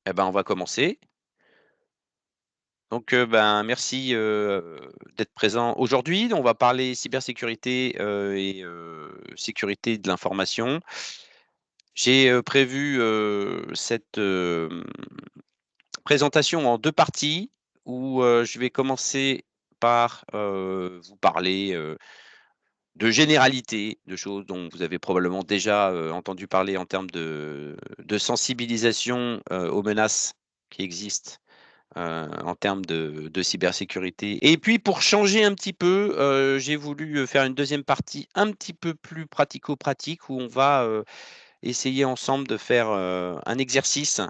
Eh ben, on va commencer. Donc, merci, d'être présent aujourd'hui. On va parler cybersécurité, sécurité de l'information. J'ai, prévu, cette, présentation en 2 parties où, je vais commencer par, vous parler, de généralités, de choses dont vous avez probablement déjà, entendu parler en termes de sensibilisation, aux menaces qui existent en termes de cybersécurité. Et puis pour changer un petit peu, j'ai voulu, faire une deuxième partie un petit peu plus pratico-pratique où on va, essayer ensemble de faire, un exercice,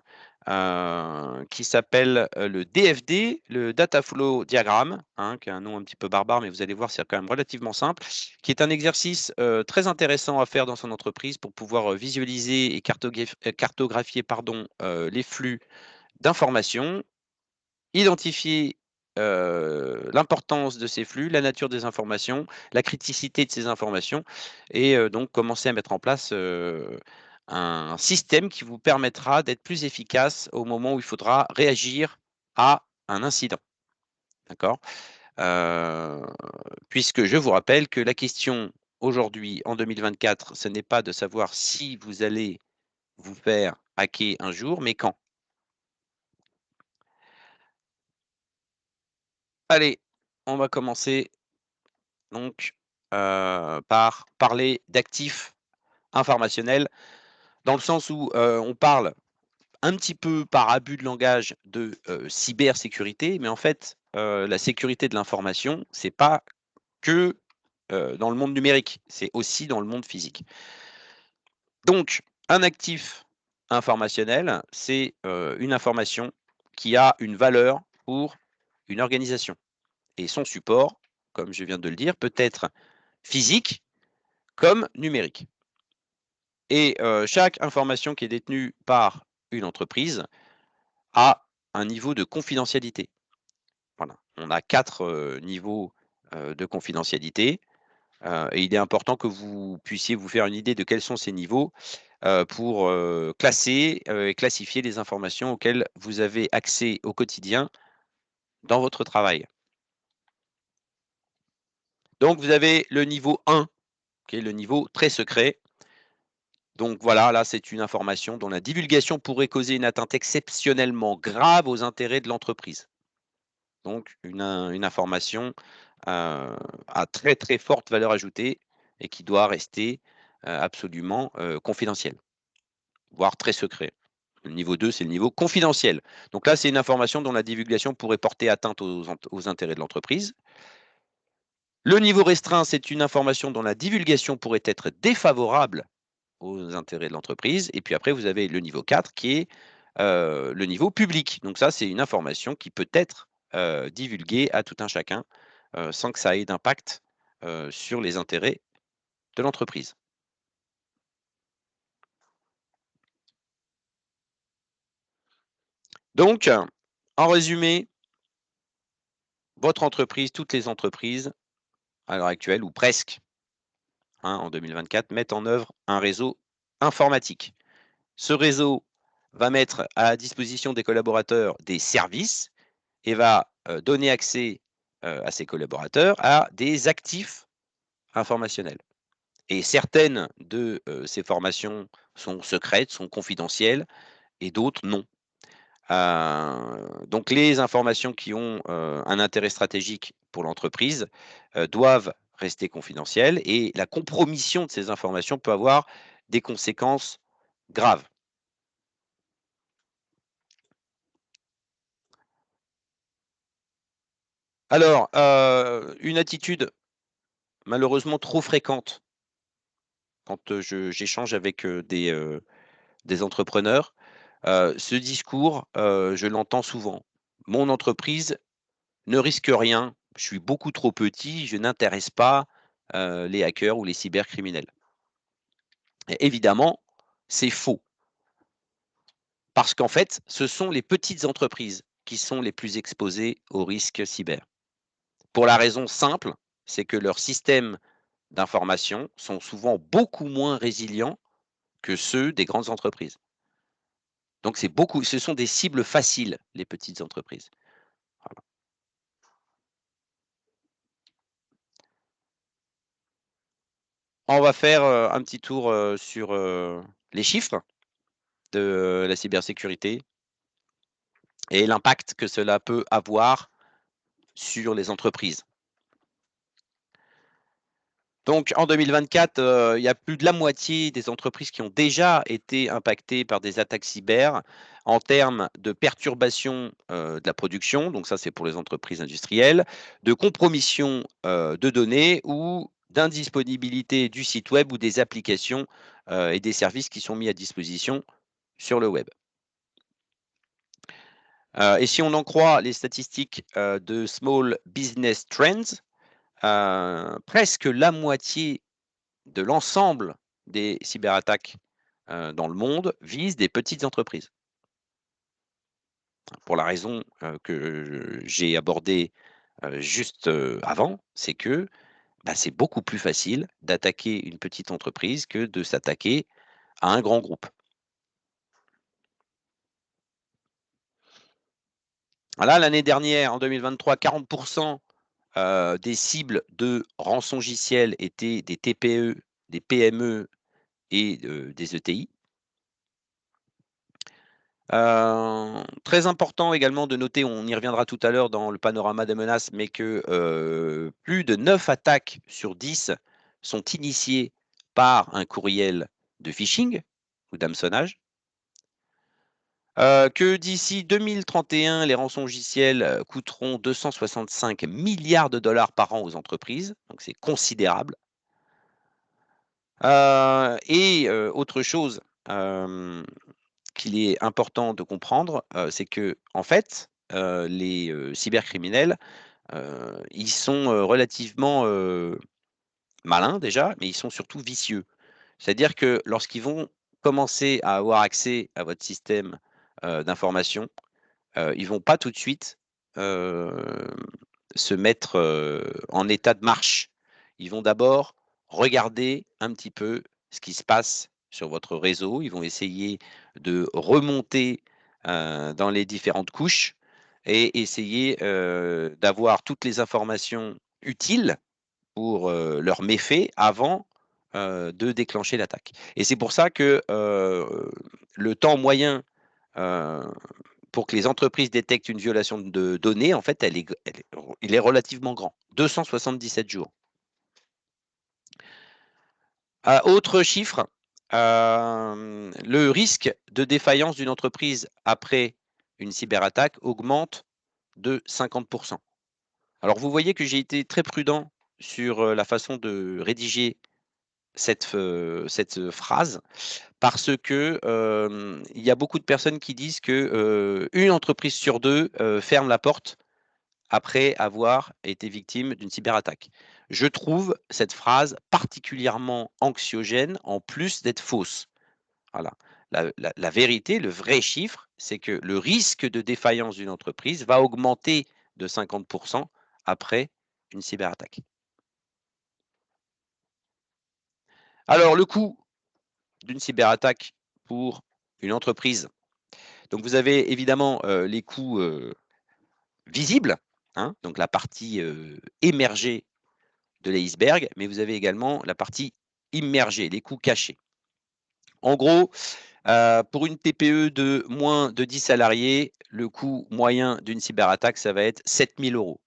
qui s'appelle, le DFD, le Data Flow Diagram, hein, qui est un nom un petit peu barbare, mais vous allez voir, c'est quand même relativement simple, qui est un exercice, très intéressant à faire dans son entreprise pour pouvoir, visualiser et cartographier, pardon, les flux d'informations, identifier, l'importance de ces flux, la nature des informations, la criticité de ces informations et donc commencer à mettre en place, un système qui vous permettra d'être plus efficace au moment où il faudra réagir à un incident. D'accord? Heu, Puisque je vous rappelle que la question aujourd'hui en 2024, ce n'est pas de savoir si vous allez vous faire hacker un jour, mais quand. Allez, on va commencer donc, par parler d'actifs informationnels, dans le sens où, on parle un petit peu par abus de langage de, cybersécurité, mais en fait, la sécurité de l'information, c'est pas que, dans le monde numérique, c'est aussi dans le monde physique. Donc un actif informationnel, c'est, une information qui a une valeur pour une organisation et son support, comme je viens de le dire, peut être physique comme numérique. Et chaque information qui est détenue par une entreprise a un niveau de confidentialité. Voilà, on a 4 niveaux, de confidentialité, et il est important que vous puissiez vous faire une idée de quels sont ces niveaux, pour, classer, et classifier les informations auxquelles vous avez accès au quotidien dans votre travail. Donc vous avez le niveau 1 qui est le niveau très secret. Donc voilà, là, c'est une information dont la divulgation pourrait causer une atteinte exceptionnellement grave aux intérêts de l'entreprise. Donc une information, à très, très forte valeur ajoutée et qui doit rester, absolument, confidentielle, voire très secret. Le niveau 2, c'est le niveau confidentiel. Donc là, c'est une information dont la divulgation pourrait porter atteinte aux intérêts de l'entreprise. Le niveau restreint, c'est une information dont la divulgation pourrait être défavorable aux intérêts de l'entreprise. Et puis après, vous avez le niveau 4 qui est, le niveau public. Donc ça, c'est une information qui peut être, divulguée à tout un chacun, sans que ça ait d'impact, sur les intérêts de l'entreprise. Donc, en résumé, votre entreprise, toutes les entreprises, à l'heure actuelle ou presque, hein, en 2024, mettent en œuvre un réseau informatique. Ce réseau va mettre à disposition des collaborateurs des services et va, donner accès, à ses collaborateurs à des actifs informationnels. Et certaines de, ces formations sont secrètes, sont confidentielles et d'autres non. Donc les informations qui ont, un intérêt stratégique pour l'entreprise, doivent rester confidentielles et la compromission de ces informations peut avoir des conséquences graves. Alors, une attitude malheureusement trop fréquente quand, je j'échange avec, des entrepreneurs, ce discours, je l'entends souvent. «Mon entreprise ne risque rien, je suis beaucoup trop petit, je n'intéresse pas, les hackers ou les cybercriminels». Et évidemment, c'est faux parce qu'en fait, ce sont les petites entreprises qui sont les plus exposées aux risques cyber. Pour la raison simple, c'est que leurs systèmes d'information sont souvent beaucoup moins résilients que ceux des grandes entreprises. Donc ce sont des cibles faciles, les petites entreprises. Voilà. On va faire, un petit tour, sur, les chiffres de la cybersécurité et l'impact que cela peut avoir sur les entreprises. Donc en 2024, il y a plus de la moitié des entreprises qui ont déjà été impactées par des attaques cyber en termes de perturbation, de la production, donc ça c'est pour les entreprises industrielles, de compromission, de données ou d'indisponibilité du site web ou des applications, et des services qui sont mis à disposition sur le web. Et si on en croit les statistiques, de Small Business Trends, presque la moitié de l'ensemble des cyberattaques, dans le monde visent des petites entreprises. Pour la raison, que j'ai abordée, juste, avant, c'est que, bah, c'est beaucoup plus facile d'attaquer une petite entreprise que de s'attaquer à un grand groupe. Voilà, l'année dernière, en 2023, 40 des cibles de rançongiciel étaient des TPE, des PME et des ETI. Très important également de noter, on y reviendra tout à l'heure dans le panorama des menaces, mais que, plus de 9 attaques sur 10 sont initiées par un courriel de phishing ou d'hameçonnage. Que d'ici 2031, les rançongiciels, coûteront 265 milliards de dollars par an aux entreprises, donc c'est considérable. Autre chose, qu'il est important de comprendre, c'est que en fait, les, cybercriminels, ils sont, relativement, malins déjà, mais ils sont surtout vicieux. C'est-à-dire que lorsqu'ils vont commencer à avoir accès à votre système, d'information, ils vont pas tout de suite, hem, se mettre, en état de marche. Ils vont d'abord regarder un petit peu ce qui se passe sur votre réseau. Ils vont essayer de remonter, dans les différentes couches et essayer, d'avoir toutes les informations utiles pour, leurs méfaits avant, de déclencher l'attaque. Et c'est pour ça que, le temps moyen, heu pour que les entreprises détectent une violation de données, en fait, il est relativement grand, 277 jours. Autre chiffre, le risque de défaillance d'une entreprise après une cyberattaque augmente de 50. Alors vous voyez que j'ai été très prudent sur, la façon de rédiger cette phrase parce que, il y a beaucoup de personnes qui disent que, 1 entreprise sur 2 ferme la porte après avoir été victime d'une cyberattaque. Je trouve cette phrase particulièrement anxiogène en plus d'être fausse. Voilà. La vérité, le vrai chiffre, c'est que le risque de défaillance d'une entreprise va augmenter de 50 après une cyberattaque. Alors le coût d'une cyberattaque pour une entreprise, donc vous avez évidemment, les coûts, visibles, hein, donc la partie, émergée de l'iceberg, mais vous avez également la partie immergée, les coûts cachés. En gros, pour une TPE de moins de 10 salariés, le coût moyen d'une cyberattaque, ça va être 7 000 €.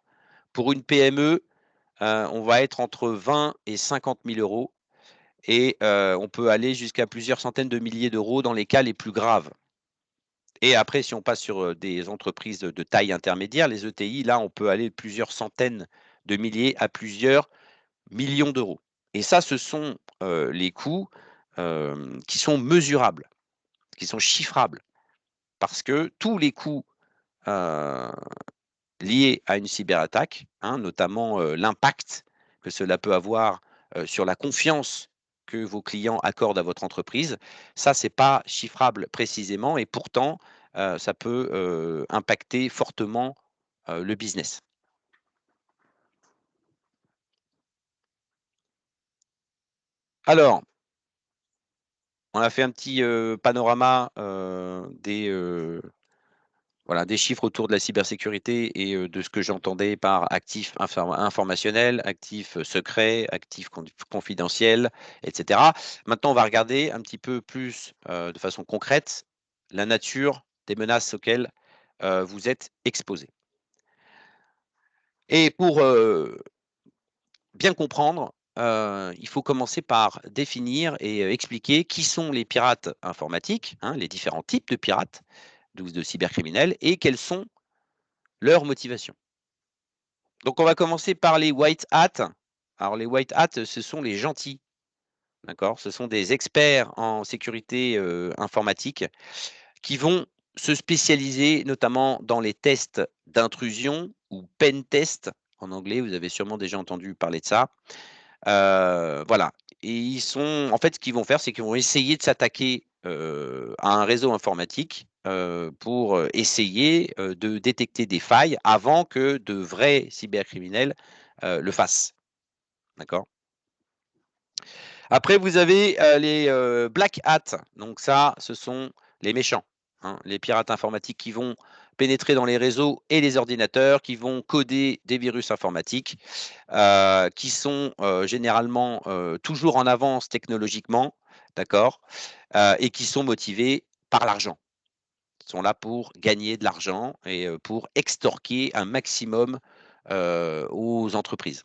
Pour une PME, on va être entre 20 et 50 000 € et on peut aller jusqu'à plusieurs centaines de milliers d'euros dans les cas les plus graves. Et après, si on passe sur, des entreprises de taille intermédiaire, les ETI, là, on peut aller de plusieurs centaines de milliers à plusieurs millions d'euros. Et ça, ce sont, les coûts, qui sont mesurables, qui sont chiffrables. Parce que tous les coûts, heu, liés à une cyberattaque, hein, notamment, l'impact que cela peut avoir, sur la confiance que vos clients accordent à votre entreprise, ça, c'est pas chiffrable précisément et pourtant, ça peut, impacter fortement, le business. Alors On a fait un petit panorama voilà, des chiffres autour de la cybersécurité et de ce que j'entendais par actifs informationnels, actifs secrets, actifs confidentiels, etc. Maintenant, on va regarder un petit peu plus de façon concrète la nature des menaces auxquelles vous êtes exposés. Et pour bien comprendre, il faut commencer par définir et expliquer qui sont les pirates informatiques, hein, les différents types de pirates, de cybercriminels, et quelles sont leurs motivations. Donc on va commencer par les white hats. Alors les white hats, ce sont les gentils, d'accord? Ce sont des experts en sécurité, informatique qui vont se spécialiser notamment dans les tests d'intrusion ou pen test en anglais, vous avez sûrement déjà entendu parler de ça. Voilà, et ils sont en fait, ce qu'ils vont faire, c'est qu'ils vont essayer de s'attaquer, à un réseau informatique, pour, essayer, de détecter des failles avant que de vrais cybercriminels, le fassent. D'accord? Après vous avez, les, black hats, donc ça, ce sont les méchants, hein, les pirates informatiques qui vont pénétrer dans les réseaux et les ordinateurs, qui vont coder des virus informatiques, qui sont, généralement, toujours en avance technologiquement, d'accord? Et qui sont motivés par l'argent. Ils sont là pour gagner de l'argent et pour extorquer un maximum, aux entreprises.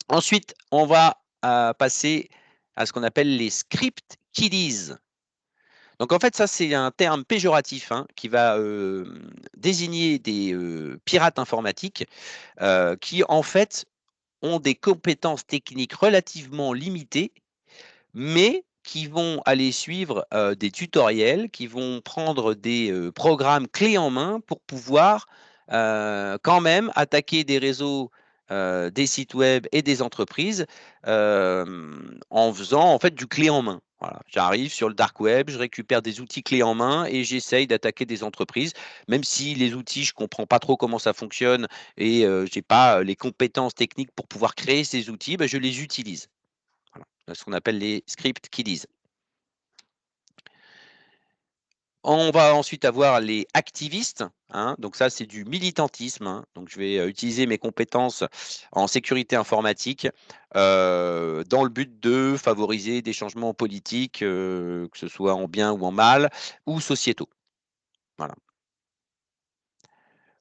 Ensuite, on va, passer à ce qu'on appelle les script kiddies. Donc en fait, ça, c'est un terme péjoratif, hein, qui va, désigner des, pirates informatiques, qui en fait ont des compétences techniques relativement limitées, mais qui vont aller suivre, des tutoriels, qui vont prendre des, programmes clés en main pour pouvoir, quand même attaquer des réseaux, des sites web et des entreprises, en faisant en fait du clé en main. Voilà, j'arrive sur le dark web, je récupère des outils clés en main et j'essaye d'attaquer des entreprises. Même si les outils, je comprends pas trop comment ça fonctionne et j'ai pas, les compétences techniques pour pouvoir créer ces outils, bah, je les utilise. Voilà, ce qu'on appelle les script kiddies. On va ensuite avoir les activistes, hein, donc ça c'est du militantisme, hein, donc je vais, utiliser mes compétences en sécurité informatique, dans le but de favoriser des changements politiques, que ce soit en bien ou en mal, ou sociétaux. Voilà.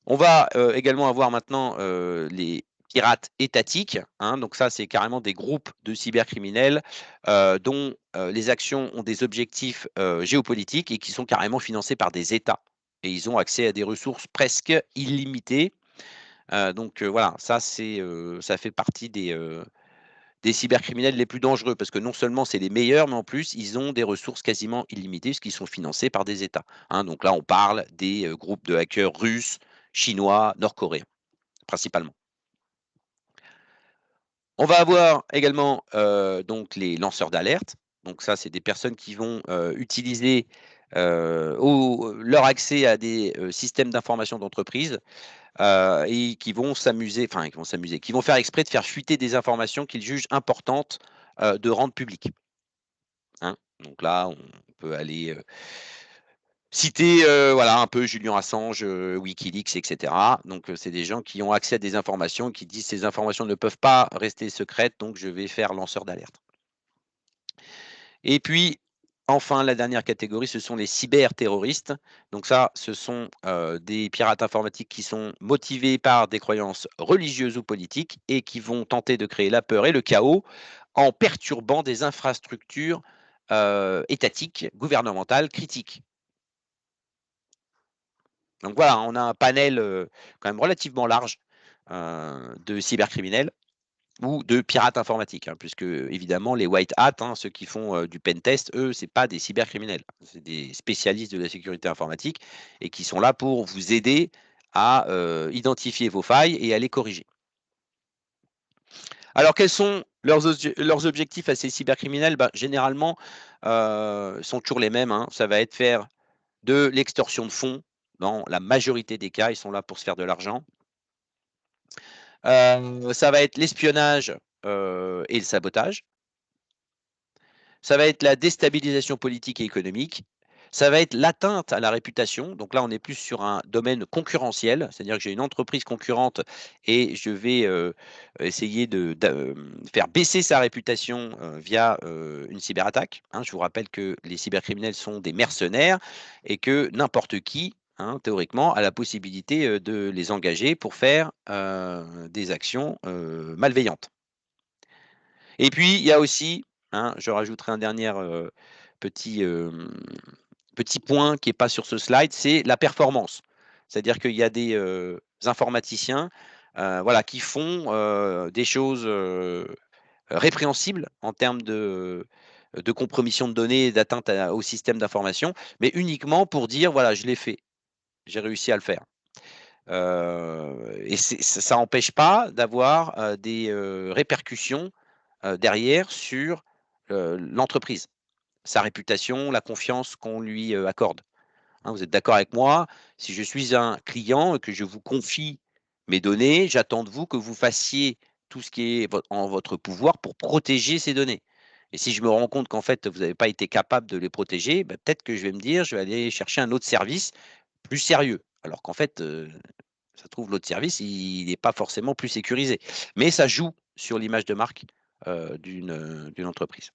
On va, également avoir maintenant, les pirates étatiques, hein, donc ça, c'est carrément des groupes de cybercriminels, dont, les actions ont des objectifs, géopolitiques et qui sont carrément financés par des États et ils ont accès à des ressources presque illimitées, donc voilà, ça c'est, ça fait partie des cybercriminels les plus dangereux parce que non seulement c'est les meilleurs, mais en plus ils ont des ressources quasiment illimitées puisqu'ils sont financés par des États, hein. Donc là, on parle des, groupes de hackers russes, chinois, nord-coréens, principalement. On va avoir également, donc les lanceurs d'alerte. Donc ça, c'est des personnes qui vont, utiliser, leur accès à des, systèmes d'information d'entreprise, et qui vont faire exprès de faire fuiter des informations qu'ils jugent importantes, de rendre publiques. Hein. Donc là, on peut aller, citer, voilà, un peu Julian Assange, WikiLeaks et cetera. Donc, c'est des gens qui ont accès à des informations, qui disent: «Ces informations ne peuvent pas rester secrètes, donc je vais faire lanceur d'alerte». Et puis, enfin, la dernière catégorie, ce sont les cyberterroristes. Donc ça, ce sont, des pirates informatiques qui sont motivés par des croyances religieuses ou politiques et qui vont tenter de créer la peur et le chaos en perturbant des infrastructures, étatiques, gouvernementales, critiques. Donc voilà, on a un panel, quand même relativement large, de cybercriminels ou de pirates informatiques, hein, puisque évidemment les white hats, hein, ceux qui font, du pen test, eux, c'est pas des cybercriminels. C'est des spécialistes de la sécurité informatique et qui sont là pour vous aider à, identifier vos failles et à les corriger. Alors quels sont leurs objectifs à ces cybercriminels? Ben, généralement, sont toujours les mêmes, hein. Ça va être faire de l'extorsion de fonds. Dans la majorité des cas, ils sont là pour se faire de l'argent. Ça va être l'espionnage, et le sabotage. ça va être la déstabilisation politique et économique, ça va être l'atteinte à la réputation. Donc là, on est plus sur un domaine concurrentiel, c'est-à-dire que j'ai une entreprise concurrente et je vais essayer de faire baisser sa réputation via une cyberattaque. Hein. Je vous rappelle que les cybercriminels sont des mercenaires et que n'importe qui, hein, théoriquement, a la possibilité de les engager pour faire des actions malveillantes. Et puis, il y a aussi, hein, je rajouterai un dernier petit, petit point qui n'est pas sur ce slide, c'est la performance. C'est-à-dire qu'il y a des informaticiens voilà, qui font des choses répréhensibles en termes de compromission de données et d'atteinte au système d'information, mais uniquement pour dire, voilà, je l'ai fait, j'ai réussi à le faire. Et ça n'empêche pas d'avoir des répercussions derrière sur l'entreprise, sa réputation, la confiance qu'on lui accorde. Hein, vous êtes d'accord avec moi? Si je suis un client et que je vous confie mes données, j'attends de vous que vous fassiez tout ce qui est en votre pouvoir pour protéger ces données. Et si je me rends compte qu'en fait, vous n'avez pas été capable de les protéger, ben, peut-être que je vais me dire, je vais aller chercher un autre service plus sérieux. Alors qu'en fait, ça trouve l'autre service, il n'est pas forcément plus sécurisé. Mais ça joue sur l'image de marque d'une entreprise.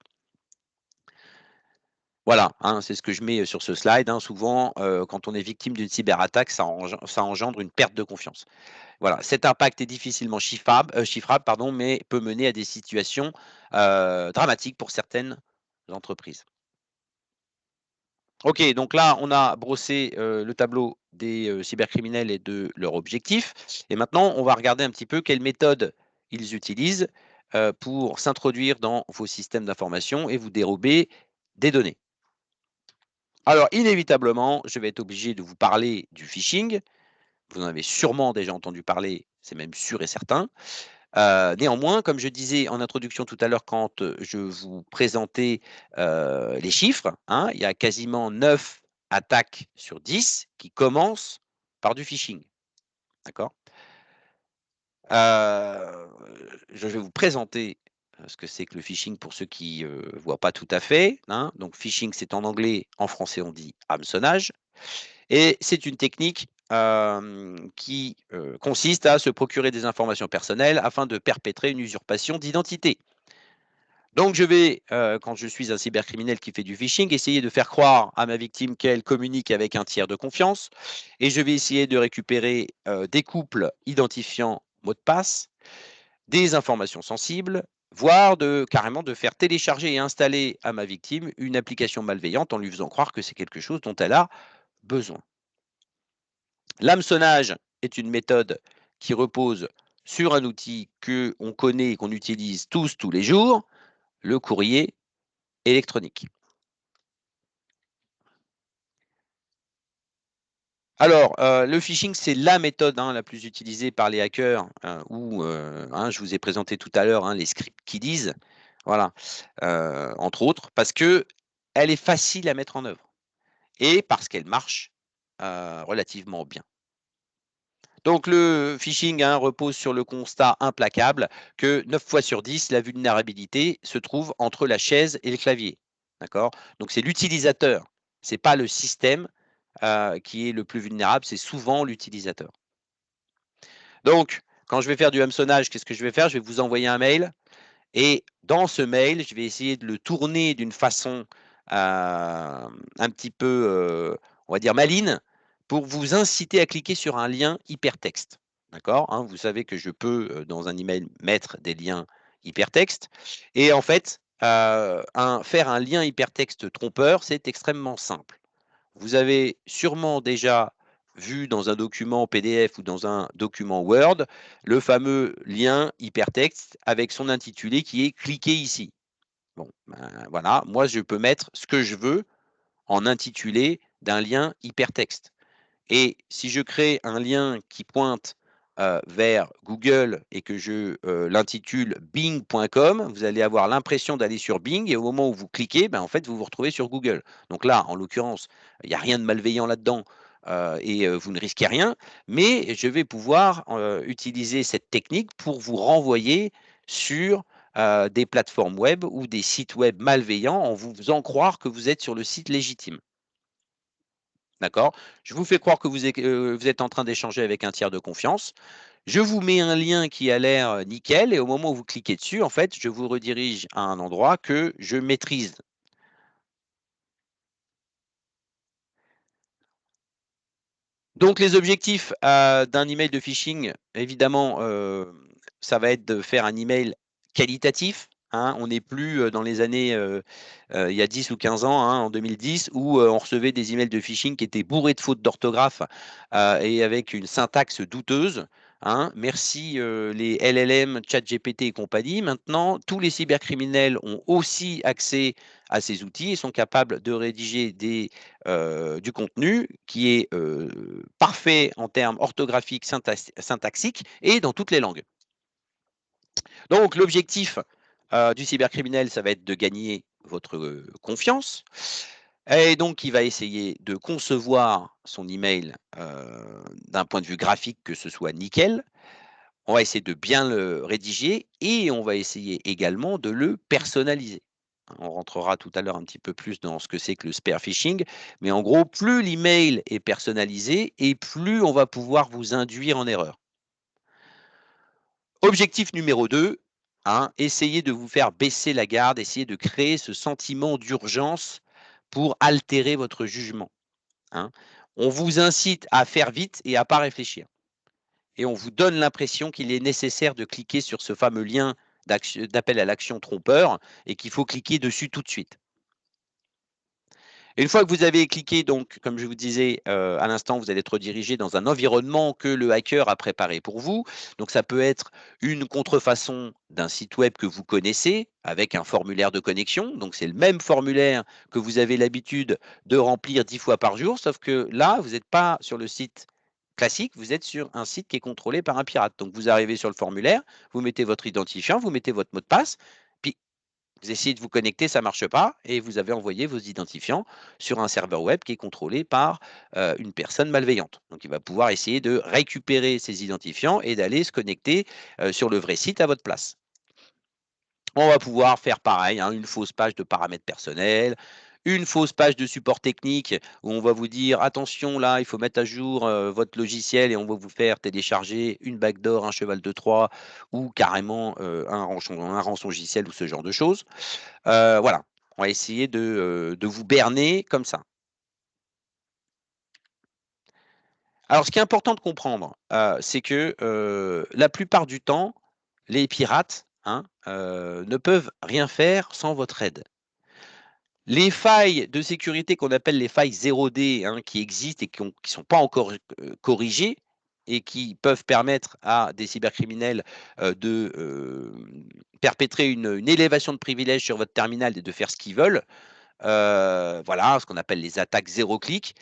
Voilà, hein, c'est ce que je mets sur ce slide. Hein. Souvent, quand on est victime d'une cyberattaque, ça engendre une perte de confiance. Voilà, cet impact est difficilement chiffrable, pardon, mais peut mener à des situations dramatiques pour certaines entreprises. Ok, donc là, on a brossé le tableau des cybercriminels et de leur objectif. Et maintenant, on va regarder un petit peu quelles méthodes ils utilisent pour s'introduire dans vos systèmes d'information et vous dérober des données. Alors, inévitablement, je vais être obligé de vous parler du phishing. Vous en avez sûrement déjà entendu parler, c'est même sûr et certain. Néanmoins, comme je disais en introduction tout à l'heure quand je vous présentais les chiffres, hein, il y a quasiment 9 attaques sur 10 qui commencent par du phishing. D'accord. Je vais vous présenter ce que c'est que le phishing pour ceux qui ne voient pas tout à fait. Hein. Donc, phishing, c'est en anglais, en français, on dit hameçonnage. Et c'est une technique qui consiste à se procurer des informations personnelles afin de perpétrer une usurpation d'identité. Donc je vais, quand je suis un cybercriminel qui fait du phishing, essayer de faire croire à ma victime qu'elle communique avec un tiers de confiance et je vais essayer de récupérer des couples identifiant mot de passe, des informations sensibles, voire carrément de faire télécharger et installer à ma victime une application malveillante en lui faisant croire que c'est quelque chose dont elle a besoin. L'hameçonnage est une méthode qui repose sur un outil qu'on connaît et qu'on utilise tous les jours, le courrier électronique. Alors, le phishing, c'est la méthode la plus utilisée par les hackers, ou je vous ai présenté tout à l'heure les scripts kiddies, voilà, entre autres, parce que elle est facile à mettre en œuvre et parce qu'elle marche relativement bien. Donc le phishing repose sur le constat implacable que 9 fois sur 10, la vulnérabilité se trouve entre la chaise et le clavier. D'accord. Donc c'est l'utilisateur, ce n'est pas le système qui est le plus vulnérable, c'est souvent l'utilisateur. Donc, quand je vais faire du hameçonnage, qu'est-ce que je vais faire? Je vais vous envoyer un mail et dans ce mail, je vais essayer de le tourner d'une façon un petit peu, on va dire, maligne pour vous inciter à cliquer sur un lien hypertexte. D'accord, hein? Vous savez que je peux, dans un email, mettre des liens hypertextes et en fait, faire un lien hypertexte trompeur, c'est extrêmement simple. Vous avez sûrement déjà vu dans un document PDF ou dans un document Word le fameux lien hypertexte avec son intitulé qui est cliquez ici. Bon, ben, voilà, moi je peux mettre ce que je veux en intitulé d'un lien hypertexte. Et si je crée un lien qui pointe vers Google et que je l'intitule bing.com, vous allez avoir l'impression d'aller sur Bing et au moment où vous cliquez, ben, en fait, vous vous retrouvez sur Google. Donc là, en l'occurrence, il n'y a rien de malveillant là-dedans et vous ne risquez rien, mais je vais pouvoir utiliser cette technique pour vous renvoyer sur des plateformes web ou des sites web malveillants en vous faisant croire que vous êtes sur le site légitime. D'accord? Je vous fais croire que vous êtes en train d'échanger avec un tiers de confiance. Je vous mets un lien qui a l'air, nickel et au moment où vous cliquez dessus, en fait, je vous redirige à un endroit que je maîtrise. Donc les objectifs, d'un email de phishing, évidemment, ça va être de faire un email qualitatif, hein. On n'est plus, dans les années, il y a 10 ou 15 ans, hein, en 2010 où, on recevait des emails de phishing qui étaient bourrés de fautes d'orthographe, et avec une syntaxe douteuse, hein. Merci, les LLM, ChatGPT et compagnie. Maintenant, tous les cybercriminels ont aussi accès à ces outils et sont capables de rédiger du contenu qui est parfait en termes orthographiques, syntaxiques et dans toutes les langues. Donc l'objectif du cybercriminel, ça va être de gagner votre confiance. Et donc, il va essayer de concevoir son email d'un point de vue graphique, que ce soit nickel. On va essayer de bien le rédiger et on va essayer également de le personnaliser. On rentrera tout à l'heure un petit peu plus dans ce que c'est que le spear phishing, mais en gros, plus l'email est personnalisé et plus on va pouvoir vous induire en erreur. Objectif numéro 2, hein, essayez de vous faire baisser la garde, essayez de créer ce sentiment d'urgence pour altérer votre jugement, hein. On vous incite à faire vite et à pas réfléchir. Et on vous donne l'impression qu'il est nécessaire de cliquer sur ce fameux lien d'appel à l'action trompeur et qu'il faut cliquer dessus tout de suite. Une fois que vous avez cliqué, donc, comme je vous disais à l'instant, vous allez être redirigé dans un environnement que le hacker a préparé pour vous. Donc, ça peut être une contrefaçon d'un site web que vous connaissez avec un formulaire de connexion. Donc, c'est le même formulaire que vous avez l'habitude de remplir 10 fois par jour, sauf que là, vous n'êtes pas sur le site classique, vous êtes sur un site qui est contrôlé par un pirate. Donc, vous arrivez sur le formulaire, vous mettez votre identifiant, vous mettez votre mot de passe, puis vous essayez de vous connecter, ça ne marche pas et vous avez envoyé vos identifiants sur un serveur web qui est contrôlé par, une personne malveillante. Donc il va pouvoir essayer de récupérer ces identifiants et d'aller se connecter, sur le vrai site à votre place. On va pouvoir faire pareil, hein, une fausse page de paramètres personnels, une fausse page de support technique où on va vous dire: «Attention là, il faut mettre à jour, votre logiciel» et on va vous faire télécharger une backdoor, un cheval de Troie ou carrément, un rançongiciel ou ce genre de choses. Voilà, on va essayer de vous berner comme ça. Alors ce qui est important de comprendre, c'est que, la plupart du temps, les pirates, hein, ne peuvent rien faire sans votre aide. Les failles de sécurité qu'on appelle les failles 0D, hein, qui existent et qui sont pas encore, corrigées et qui peuvent permettre à des cybercriminels, de, perpétrer une élévation de privilèges sur votre terminal et de faire ce qu'ils veulent. Voilà, ce qu'on appelle les attaques 0 clic,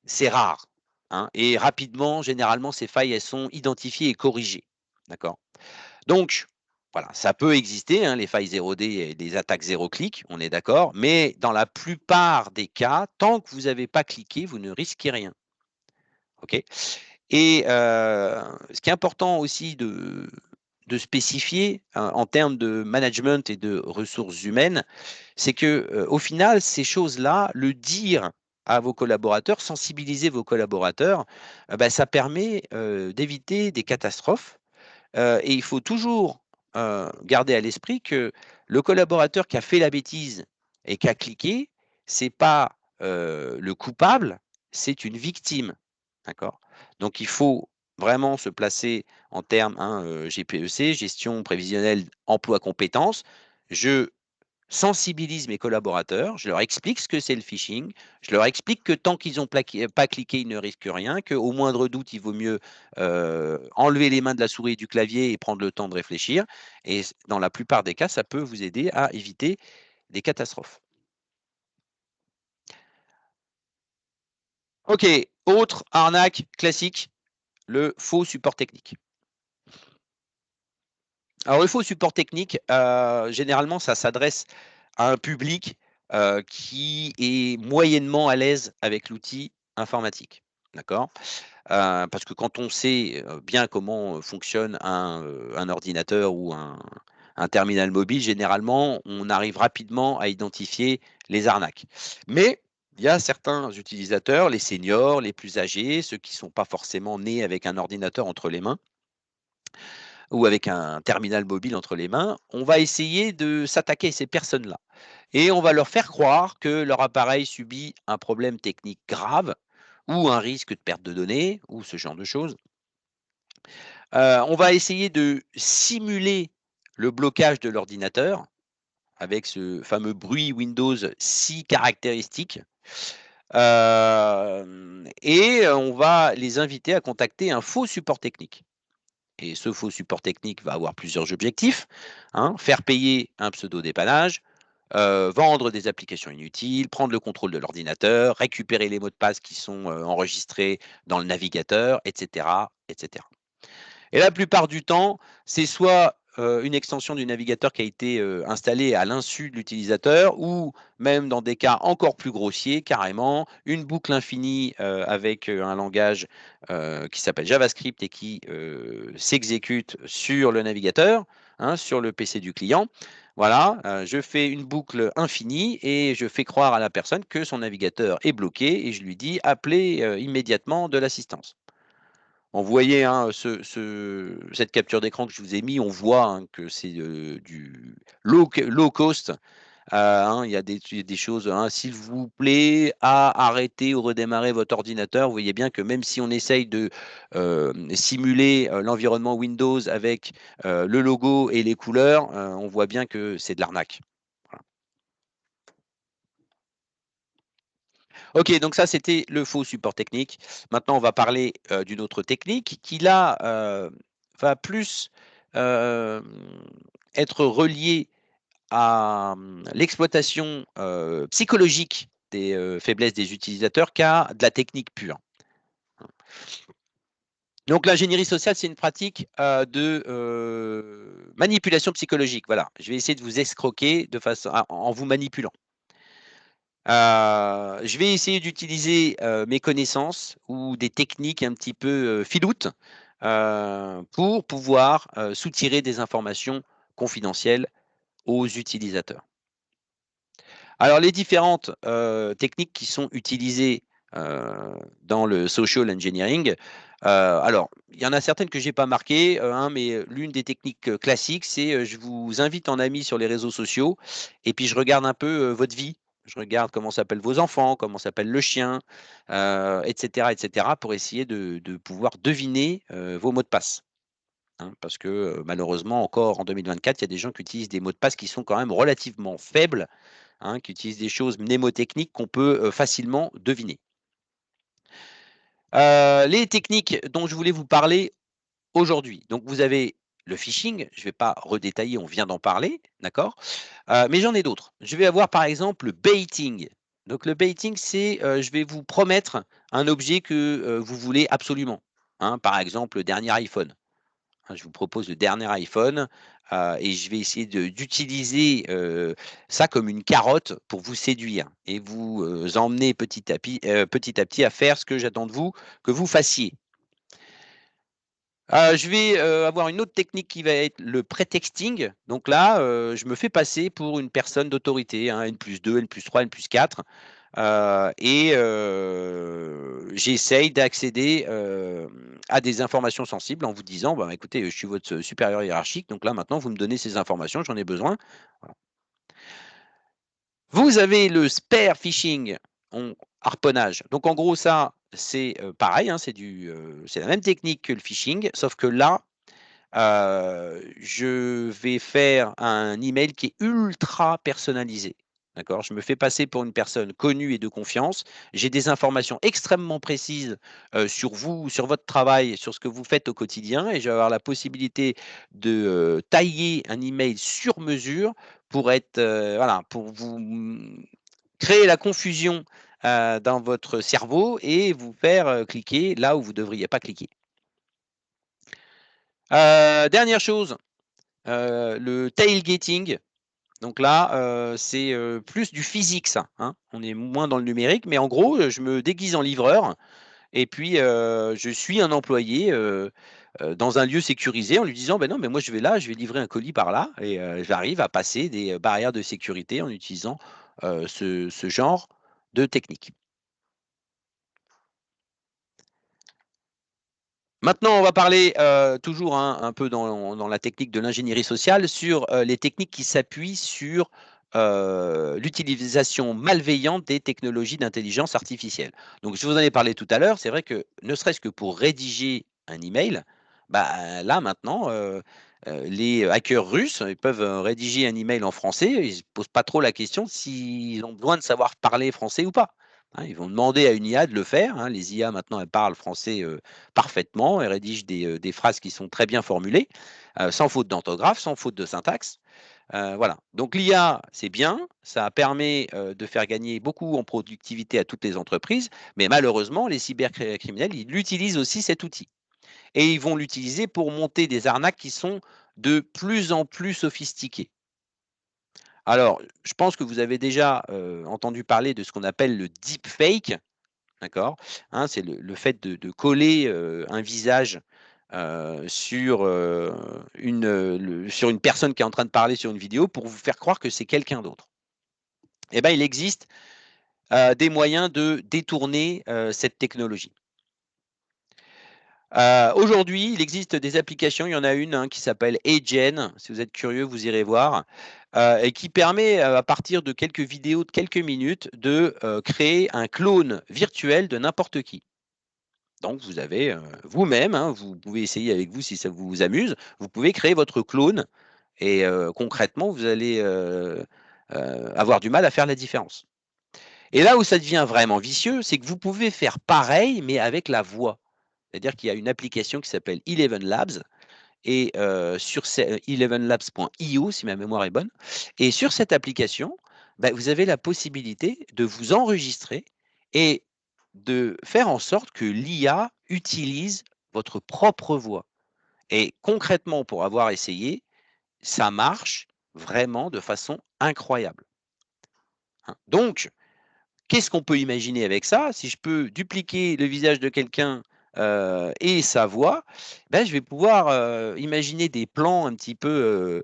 c'est rare, hein et rapidement, généralement, ces failles, elles sont identifiées et corrigées, d'accord? Donc voilà, ça peut exister, hein, les failles 0D et des attaques 0 clic, on est d'accord, mais dans la plupart des cas, tant que vous n'avez pas cliqué, vous ne risquez rien, OK? Et ce qui est important aussi de spécifier, en termes de management et de ressources humaines, c'est que, au final, ces choses-là, le dire à vos collaborateurs, sensibiliser vos collaborateurs, bah, ça permet, d'éviter des catastrophes, et il faut toujours, garder à l'esprit que le collaborateur qui a fait la bêtise et qui a cliqué, c'est pas, le coupable, c'est une victime, d'accord? Donc il faut vraiment se placer en termes, hein, GPEC, gestion prévisionnelle emploi compétences. Je sensibilise mes collaborateurs, je leur explique ce que c'est le phishing, je leur explique que tant qu'ils n'ont pas cliqué, ils ne risquent rien, qu'au moindre doute, il vaut mieux enlever les mains de la souris et du clavier et prendre le temps de réfléchir. Et dans la plupart des cas, ça peut vous aider à éviter des catastrophes. Ok, autre arnaque classique, le faux support technique. Alors le faux support technique, généralement, ça s'adresse à un public, qui est moyennement à l'aise avec l'outil informatique. D'accord? Parce que quand on sait, bien comment, fonctionne un ordinateur ou un terminal mobile, généralement, on arrive rapidement à identifier les arnaques. Mais il y a certains utilisateurs, les seniors, les plus âgés, ceux qui ne sont pas forcément nés avec un ordinateur entre les mains ou avec un terminal mobile entre les mains, on va essayer de s'attaquer à ces personnes-là. Et on va leur faire croire que leur appareil subit un problème technique grave ou un risque de perte de données ou ce genre de choses. On va essayer de simuler le blocage de l'ordinateur avec ce fameux bruit Windows si caractéristique. Et on va les inviter à contacter un faux support technique. Et ce faux support technique va avoir plusieurs objectifs, hein, faire payer un pseudo dépannage, vendre des applications inutiles, prendre le contrôle de l'ordinateur, récupérer les mots de passe qui sont enregistrés dans le navigateur, etc., etc. Et la plupart du temps, c'est soit une extension du navigateur qui a été installée à l'insu de l'utilisateur, ou même dans des cas encore plus grossiers, carrément, une boucle infinie avec un langage qui s'appelle JavaScript et qui s'exécute sur le navigateur, hein, sur le PC du client. Voilà, je fais une boucle infinie et je fais croire à la personne que son navigateur est bloqué et je lui dis appelez immédiatement de l'assistance. Bon, vous voyez, hein, cette capture d'écran que je vous ai mis, on voit hein, que c'est du low cost. Hein, il y a des choses, hein, s'il vous plaît, à arrêter ou redémarrer votre ordinateur. Vous voyez bien que même si on essaye de simuler l'environnement Windows avec le logo et les couleurs, on voit bien que c'est de l'arnaque. Voilà. Ok, donc ça c'était le faux support technique. Maintenant, on va parler d'une autre technique qui là va plus euh, être reliée à l'exploitation psychologique des faiblesses des utilisateurs qu'à de la technique pure. Donc l'ingénierie sociale, c'est une pratique de manipulation psychologique. Voilà, je vais essayer de vous escroquer en vous manipulant. Je vais essayer d'utiliser mes connaissances ou des techniques un petit peu filoutes pour pouvoir soutirer des informations confidentielles aux utilisateurs. Alors, les différentes techniques qui sont utilisées dans le social engineering, alors, il y en a certaines que je n'ai pas marquées, hein, mais l'une des techniques classiques, c'est je vous invite en ami sur les réseaux sociaux et puis je regarde un peu votre vie. Je regarde comment s'appellent vos enfants, comment s'appelle le chien, etc., pour essayer de pouvoir deviner vos mots de passe. Hein, parce que malheureusement, encore en 2024, il y a des gens qui utilisent des mots de passe qui sont quand même relativement faibles, hein, qui utilisent des choses mnémotechniques qu'on peut facilement deviner. Les techniques dont je voulais vous parler aujourd'hui. Donc, vous avez le phishing, je ne vais pas redétailler, on vient d'en parler, d'accord. Mais j'en ai d'autres. Je vais avoir par exemple le baiting. Donc, le baiting, c'est je vais vous promettre un objet que vous voulez absolument. Hein, par exemple, le dernier iPhone. Hein, je vous propose le dernier iPhone et je vais essayer d'utiliser ça comme une carotte pour vous séduire et vous emmener petit à petit à faire ce que j'attends de vous que vous fassiez. Je vais avoir une autre technique qui va être le pretexting. Donc là, je me fais passer pour une personne d'autorité, hein, N+2, N+3, N+4. Et j'essaye d'accéder à des informations sensibles en vous disant, bah, écoutez, je suis votre supérieur hiérarchique, donc là maintenant, vous me donnez ces informations, j'en ai besoin. Voilà. Vous avez le spear phishing, harponnage. Donc en gros, ça, c'est pareil, hein, c'est la même technique que le phishing, sauf que là, je vais faire un email qui est ultra personnalisé. D'accord? Je me fais passer pour une personne connue et de confiance. J'ai des informations extrêmement précises sur vous, sur votre travail, sur ce que vous faites au quotidien, et je vais avoir la possibilité de tailler un email sur mesure pour être voilà, pour vous créer la confusion dans votre cerveau et vous faire cliquer là où vous ne devriez pas cliquer. Dernière chose, le tailgating. Donc là, c'est plus du physique, ça. Hein. On est moins dans le numérique, mais en gros, je me déguise en livreur et puis je suis un employé dans un lieu sécurisé en lui disant: «Ben non, mais moi je vais là, je vais livrer un colis par là» et j'arrive à passer des, barrières de sécurité en utilisant, ce genre de technique. Maintenant, on va parler, toujours, hein, un peu dans la technique de l'ingénierie sociale sur, les techniques qui s'appuient sur, l'utilisation malveillante des technologies d'intelligence artificielle. Donc je vous en ai parlé tout à l'heure, c'est vrai que ne serait-ce que pour rédiger un email, bah, là maintenant, les hackers russes, ils peuvent, rédiger un email en français, ils ne se posent pas trop la question s'ils ont besoin de savoir parler français ou pas. Hein, ils vont demander à une IA de le faire, hein. Les IA maintenant, elles parlent français, parfaitement et rédige des phrases qui sont très bien formulées, sans faute d'orthographe, sans faute de syntaxe. Voilà. Donc l'IA, c'est bien, ça permet, de faire gagner beaucoup en productivité à toutes les entreprises, mais malheureusement, les cybercriminels, ils utilisent aussi cet outil et ils vont l'utiliser pour monter des arnaques qui sont de plus en plus sophistiquées. Alors, je pense que vous avez déjà, entendu parler de ce qu'on appelle le deepfake. D'accord? Hein, c'est le fait de coller, un visage, sur, sur une personne qui est en train de parler sur une vidéo pour vous faire croire que c'est quelqu'un d'autre. Et ben, il existe, des moyens de détourner, cette technologie. Aujourd'hui, il existe des applications, il y en a une, hein, qui s'appelle HeyGen, si vous êtes curieux, vous irez voir, et qui permet, à partir de quelques vidéos de quelques minutes de, créer un clone virtuel de n'importe qui. Donc vous avez, vous-même, hein, vous pouvez essayer avec vous si ça vous amuse, vous pouvez créer votre clone et concrètement vous allez, avoir du mal à faire la différence. Et là où ça devient vraiment vicieux, c'est que vous pouvez faire pareil mais avec la voix. C'est-à-dire qu'il y a une application qui s'appelle Eleven Labs et sur elevenlabs.io si ma mémoire est bonne et sur cette application, bah, vous avez la possibilité de vous enregistrer et de faire en sorte que l'IA utilise votre propre voix et concrètement, pour avoir essayé, ça marche vraiment de façon incroyable, hein. Donc qu'est-ce qu'on peut imaginer avec ça? Si je peux dupliquer le visage de quelqu'un, et sa voix, ben, je vais pouvoir, imaginer des plans un petit peu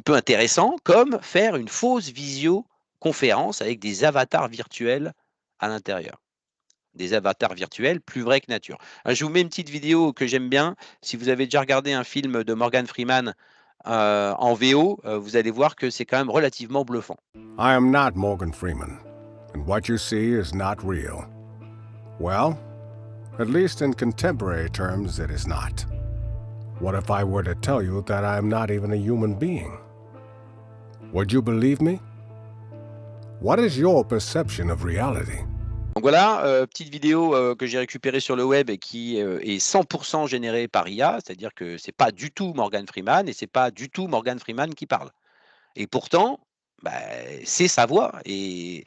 intéressants, comme faire une fausse visioconférence avec des avatars virtuels à l'intérieur. Des avatars virtuels plus vrais que nature. Je vous mets une petite vidéo que j'aime bien. Si vous avez déjà regardé un film de Morgan Freeman, en VO, vous allez voir que c'est quand même relativement bluffant. I am not Morgan Freeman, and what you see is not real. Well, at least in contemporary terms, it is not. What if I were to tell you that I am not even a human being? Would you believe me? What is your perception of reality? Donc voilà, petite vidéo, que j'ai récupérée sur le web et qui, est 100 générée par IA, c'est-à-dire que c'est pas du tout Morgan Freeman et c'est pas du tout Morgan Freeman qui parle et pourtant, bah, c'est sa voix et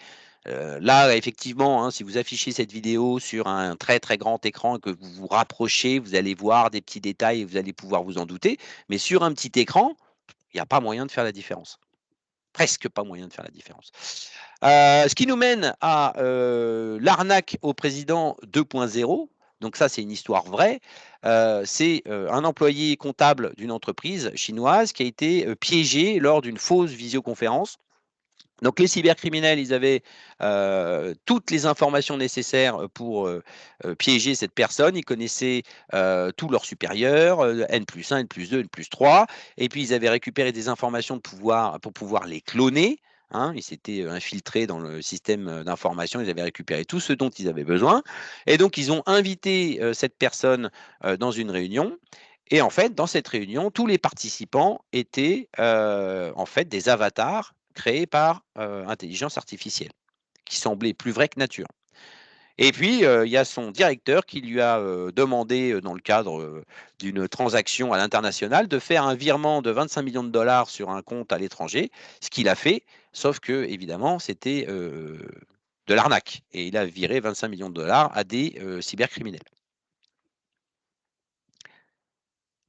là, effectivement, hein, si vous affichez cette vidéo sur un très, très grand écran et que vous vous rapprochez, vous allez voir des petits détails et vous allez pouvoir vous en douter, mais sur un petit écran, il y a pas moyen de faire la différence. Presque pas moyen de faire la différence. Ce qui nous mène à, l'arnaque au président 2.0. Donc ça, c'est une histoire vraie. C'est, un employé comptable d'une entreprise chinoise qui a été, piégé lors d'une fausse visioconférence. Donc les cybercriminels, ils avaient, toutes les informations nécessaires, pour, piéger cette personne. Ils connaissaient, tous leurs supérieurs, N+1, N+2, N+3 et puis ils avaient récupéré des informations pour pouvoir les cloner, hein. Ils s'étaient, infiltrés dans le système, d'information. Ils avaient récupéré tout ce dont ils avaient besoin et donc ils ont invité, cette personne, dans une réunion et en fait, dans cette réunion, tous les participants étaient, en fait, des avatars créés par, intelligence artificielle, qui semblaient plus vrais que nature. Et puis, il y a son directeur qui lui a, demandé, dans le cadre, d'une transaction à l'international, de faire un virement de 25 millions de dollars sur un compte à l'étranger, ce qu'il a fait, sauf que évidemment, c'était, de l'arnaque et il a viré 25 millions de dollars à des, cybercriminels.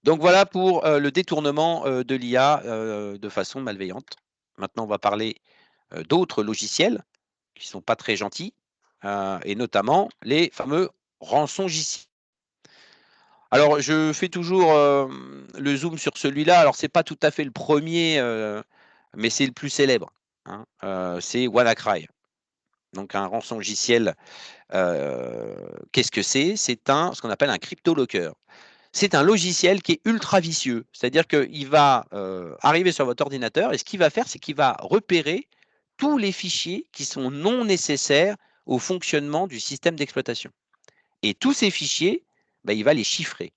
Donc voilà pour, le détournement, de l'IA, de façon malveillante. Maintenant, on va parler, d'autres logiciels qui sont pas très gentils, et notamment les fameux rançongiciels. Alors, je fais toujours le zoom sur celui-là. Alors, c'est pas tout à fait le premier, mais c'est le plus célèbre, hein. C'est WannaCry, donc un rançongiciel. Qu'est-ce que c'est? C'est ce qu'on appelle un crypto-locker. C'est un logiciel qui est ultra vicieux. C'est-à-dire qu'il va arriver sur votre ordinateur et ce qu'il va faire, c'est qu'il va repérer tous les fichiers qui sont non nécessaires au fonctionnement du système d'exploitation. Et tous ces fichiers, bah, il va les chiffrer.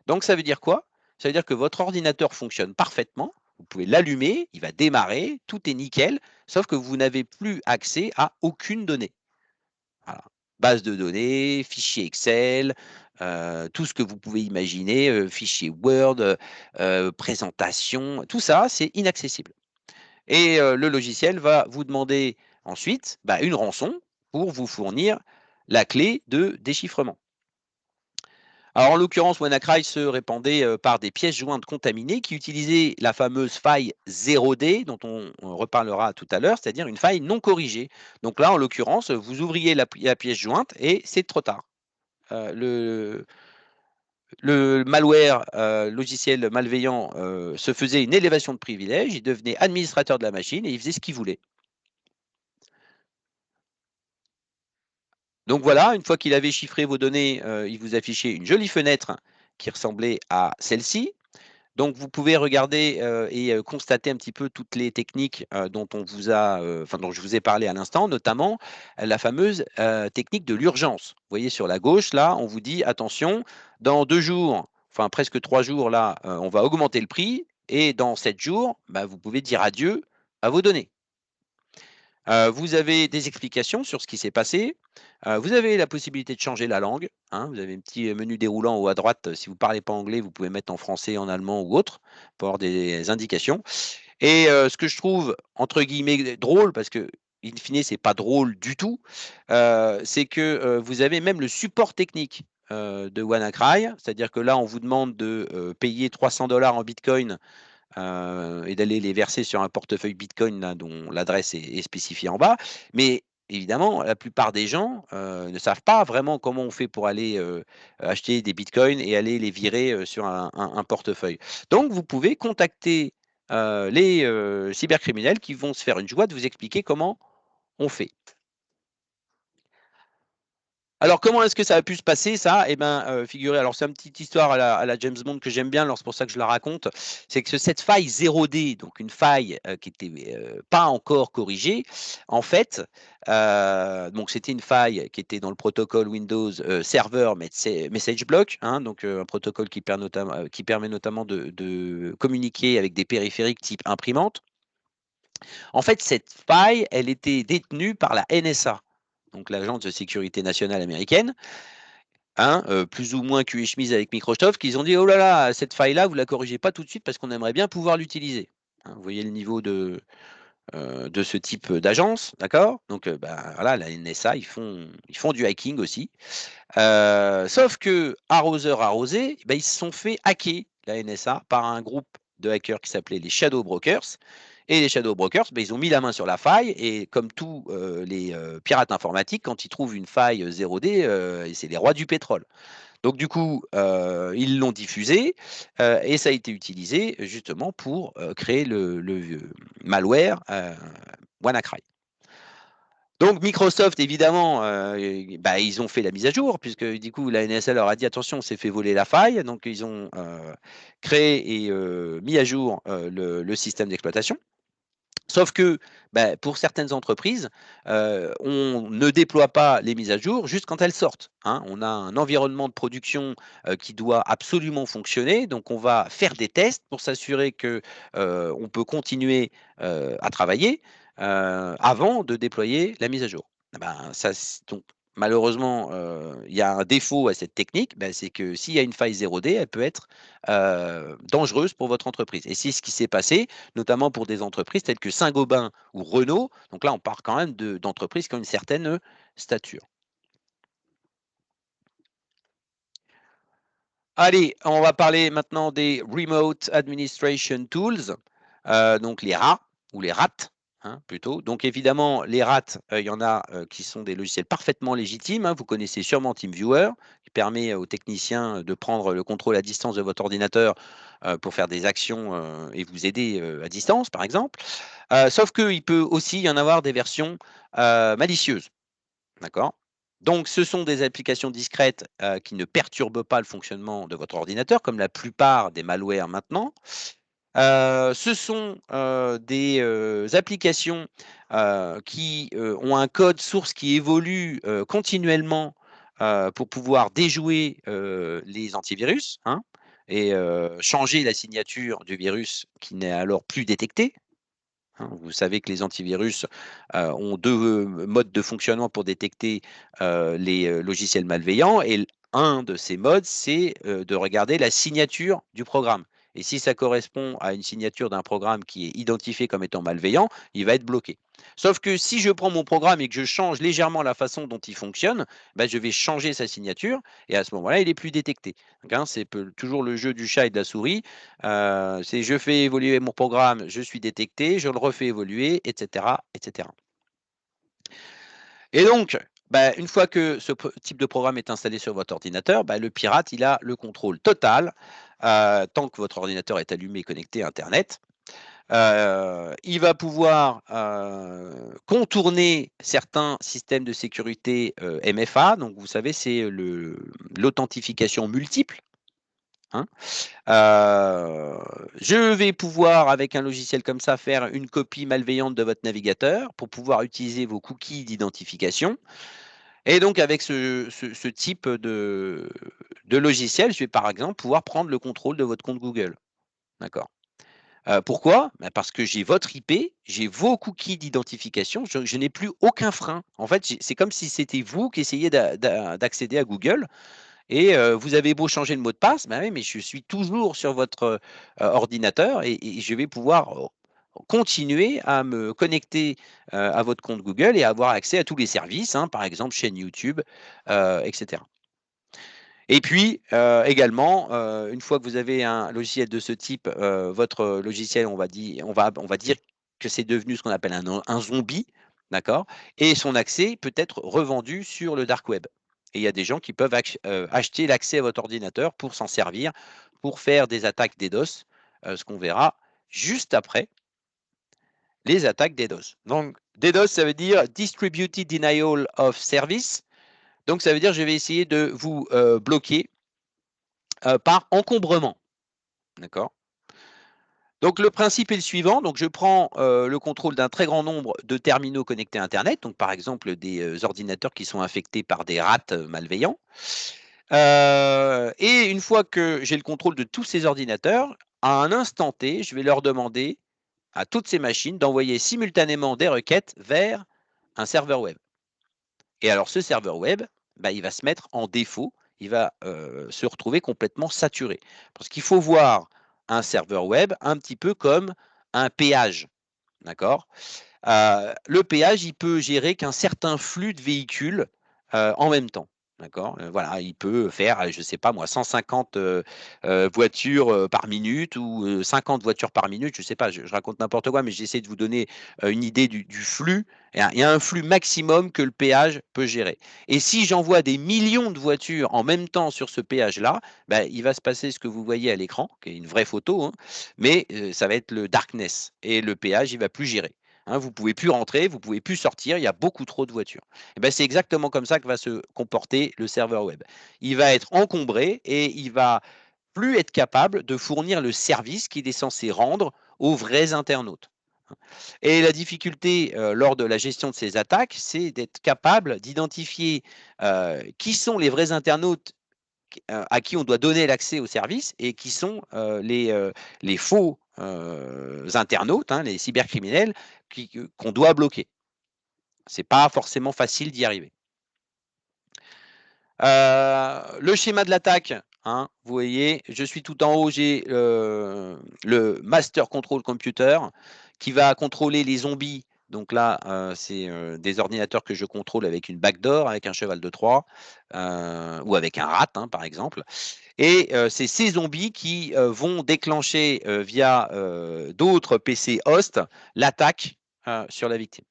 Donc ça veut dire quoi? Ça veut dire que votre ordinateur fonctionne parfaitement, vous pouvez l'allumer, il va démarrer, tout est nickel, sauf que vous n'avez plus accès à aucune donnée. Voilà. Base de données, fichier Excel, tout ce que vous pouvez imaginer, fichier Word, présentation, tout ça, c'est inaccessible. Et le logiciel va vous demander ensuite bah, une rançon pour vous fournir la clé de déchiffrement. Alors, en l'occurrence, WannaCry se répandait par des pièces jointes contaminées qui utilisaient la fameuse faille 0D, dont on reparlera tout à l'heure, c'est-à-dire une faille non corrigée. Donc là, en l'occurrence, vous ouvriez la pièce jointe et c'est trop tard. Le malware, logiciel malveillant, se faisait une élévation de privilèges, il devenait administrateur de la machine et il faisait ce qu'il voulait. Donc voilà, une fois qu'il avait chiffré vos données, il vous affichait une jolie fenêtre qui ressemblait à celle-ci. Donc vous pouvez regarder et constater un petit peu toutes les techniques dont dont je vous ai parlé à l'instant, notamment la fameuse technique de l'urgence. Vous voyez sur la gauche, là, on vous dit attention, dans 2 jours, enfin presque 3 jours, là, on va augmenter le prix et dans 7 jours, bah, vous pouvez dire adieu à vos données. Vous avez des explications sur ce qui s'est passé. Vous avez la possibilité de changer la langue, hein. Vous avez un petit menu déroulant en haut à droite. Si vous ne parlez pas anglais, vous pouvez mettre en français, en allemand ou autre pour avoir des indications. Et ce que je trouve entre guillemets «drôle» parce que in fine, c'est pas drôle du tout, c'est que, vous avez même le support technique, de WannaCry. C'est-à-dire que là, on vous demande de, payer 300 en bitcoin et d'aller les verser sur un portefeuille Bitcoin là, dont l'adresse est spécifiée en bas. Mais évidemment, la plupart des gens ne savent pas vraiment comment on fait pour aller acheter des Bitcoins et aller les virer sur un portefeuille. Donc, vous pouvez contacter les cybercriminels qui vont se faire une joie de vous expliquer comment on fait. Alors, comment est-ce que ça a pu se passer ça? Eh ben, figurez alors c'est une petite histoire à la James Bond que j'aime bien, alors c'est pour ça que je la raconte. C'est que cette faille 0D, donc une faille, qui était, pas encore corrigée, en fait, donc c'était une faille qui était dans le protocole Windows, Server Message Block, hein, donc un protocole qui permet notamment de communiquer avec des périphériques type imprimante. En fait, cette faille, elle était détenue par la NSA, donc l'Agence de sécurité nationale américaine, hein, plus ou moins cul et chemise avec Microsoft, qu'ils ont dit: «Oh là là, cette faille-là, vous la corrigez pas tout de suite parce qu'on aimerait bien pouvoir l'utiliser». Hein, vous voyez le niveau de ce type d'agence, d'accord? Donc, bah, voilà, la NSA, ils font du hacking aussi. Sauf que arrosé, bah, ils se sont fait hacker, la NSA, par un groupe de hackers qui s'appelait les Shadow Brokers. Et les Shadow Brokers, bah, ils ont mis la main sur la faille et comme tous les pirates informatiques, quand ils trouvent une faille 0D, c'est les rois du pétrole. Donc du coup, ils l'ont diffusé et ça a été utilisé justement pour créer le malware WannaCry. Donc Microsoft évidemment, bah, ils ont fait la mise à jour puisque du coup la NSA leur a dit: «Attention, on s'est fait voler la faille». Donc ils ont, créé et mis à jour, le système d'exploitation. Sauf que, bah, pour certaines entreprises, on ne déploie pas les mises à jour juste quand elles sortent, hein. On a un environnement de production, qui doit absolument fonctionner, donc on va faire des tests pour s'assurer que, on peut continuer, à travailler, avant de déployer la mise à jour. Eh ben, ça c donc malheureusement, il y a un défaut à cette technique, bah, c'est que s'il y a une faille 0D, elle peut être, dangereuse pour votre entreprise et c'est ce qui s'est passé notamment pour des entreprises telles que Saint-Gobain ou Renault. Donc là, on parle quand même d'entreprises qui ont une certaine stature. Allez, on va parler maintenant des Remote Administration Tools, donc les RA ou les RAT, hein, plutôt. Donc évidemment, les rats, il y en a qui sont des logiciels parfaitement légitimes, hein. Vous connaissez sûrement TeamViewer, qui permet aux techniciens de prendre le contrôle à distance de votre ordinateur pour faire des actions et vous aider à distance, par exemple. Sauf qu'il peut aussi y en avoir des versions malicieuses. D'accord? Donc, ce sont des applications discrètes qui ne perturbent pas le fonctionnement de votre ordinateur, comme la plupart des malwares maintenant. Ce sont des applications qui ont un code source qui évolue continuellement pour pouvoir déjouer les antivirus, hein, et changer la signature du virus qui n'est alors plus détecté. Hein. Vous savez que les antivirus ont deux modes de fonctionnement pour détecter les logiciels malveillants. Et un de ces modes, c'est de regarder la signature du programme. Et si ça correspond à une signature d'un programme qui est identifié comme étant malveillant, il va être bloqué. Sauf que si je prends mon programme et que je change légèrement la façon dont il fonctionne, ben, je vais changer sa signature et à ce moment-là, il est plus détecté. Donc, hein, c'est toujours le jeu du chat et de la souris. C'est je fais évoluer mon programme, je suis détecté, je le refais évoluer, etc., etc. Et donc, bah, une fois que ce type de programme est installé sur votre ordinateur, bah, le pirate, il a le contrôle total tant que votre ordinateur est allumé et connecté à Internet. Il va pouvoir contourner certains systèmes de sécurité MFA. Donc, vous savez, c'est l'authentification multiple. Hein. Je vais pouvoir, avec un logiciel comme ça, faire une copie malveillante de votre navigateur pour pouvoir utiliser vos cookies d'identification. Et donc, avec ce type de logiciel, je vais par exemple pouvoir prendre le contrôle de votre compte Google. D'accord. Pourquoi? Ben parce que j'ai votre IP, j'ai vos cookies d'identification, je n'ai plus aucun frein. En fait, c'est comme si c'était vous qui essayiez d'accéder à Google. Et vous avez beau changer le mot de passe, bah oui, mais je suis toujours sur votre ordinateur et je vais pouvoir continuer à me connecter à votre compte Google et avoir accès à tous les services, hein, par exemple chaîne YouTube, etc. Et puis également, une fois que vous avez un logiciel de ce type, votre logiciel, on va dire que c'est devenu ce qu'on appelle un zombie, d'accord? Et son accès peut être revendu sur le dark web. Et il y a des gens qui peuvent acheter l'accès à votre ordinateur pour s'en servir, pour faire des attaques DDoS, ce qu'on verra juste après les attaques DDoS. Donc DDoS, ça veut dire Distributed Denial of Service. Donc ça veut dire je vais essayer de vous bloquer par encombrement. D'accord? Donc le principe est le suivant. Donc je prends le contrôle d'un très grand nombre de terminaux connectés à Internet, donc par exemple des ordinateurs qui sont infectés par des rats malveillants. Et une fois que j'ai le contrôle de tous ces ordinateurs, à un instant T, je vais leur demander à toutes ces machines d'envoyer simultanément des requêtes vers un serveur web. Et alors ce serveur web, bah, il va se mettre en défaut, il va se retrouver complètement saturé. Parce qu'il faut voir un serveur web un petit peu comme un péage. D'accord? Le péage, il peut gérer qu'un certain flux de véhicules en même temps. D'accord? Voilà, il peut faire, je ne sais pas moi, 150 voitures par minute ou 50 voitures par minute. Je ne sais pas, je raconte n'importe quoi, mais j'essaie de vous donner une idée du flux. Il y a un flux maximum que le péage peut gérer. Et si j'envoie des millions de voitures en même temps sur ce péage-là, ben, il va se passer ce que vous voyez à l'écran, qui est une vraie photo, hein, mais ça va être le darkness. Et le péage, il ne va plus gérer. Hein, vous ne pouvez plus rentrer, vous ne pouvez plus sortir, il y a beaucoup trop de voitures. Et ben, c'est exactement comme ça que va se comporter le serveur web. Il va être encombré et il va plus être capable de fournir le service qu'il est censé rendre aux vrais internautes. Et la difficulté lors de la gestion de ces attaques, c'est d'être capable d'identifier qui sont les vrais internautes à qui on doit donner l'accès au service et qui sont les faux internautes, hein, les cybercriminels, qu'on doit bloquer. Ce n'est pas forcément facile d'y arriver. Le schéma de l'attaque, hein, vous voyez, je suis tout en haut, j'ai le Master Control Computer qui va contrôler les zombies. Donc là, c'est des ordinateurs que je contrôle avec une backdoor, avec un cheval de Troie ou avec un rat, hein, par exemple. Et c'est ces zombies qui vont déclencher via d'autres PC host l'attaque sur la victime.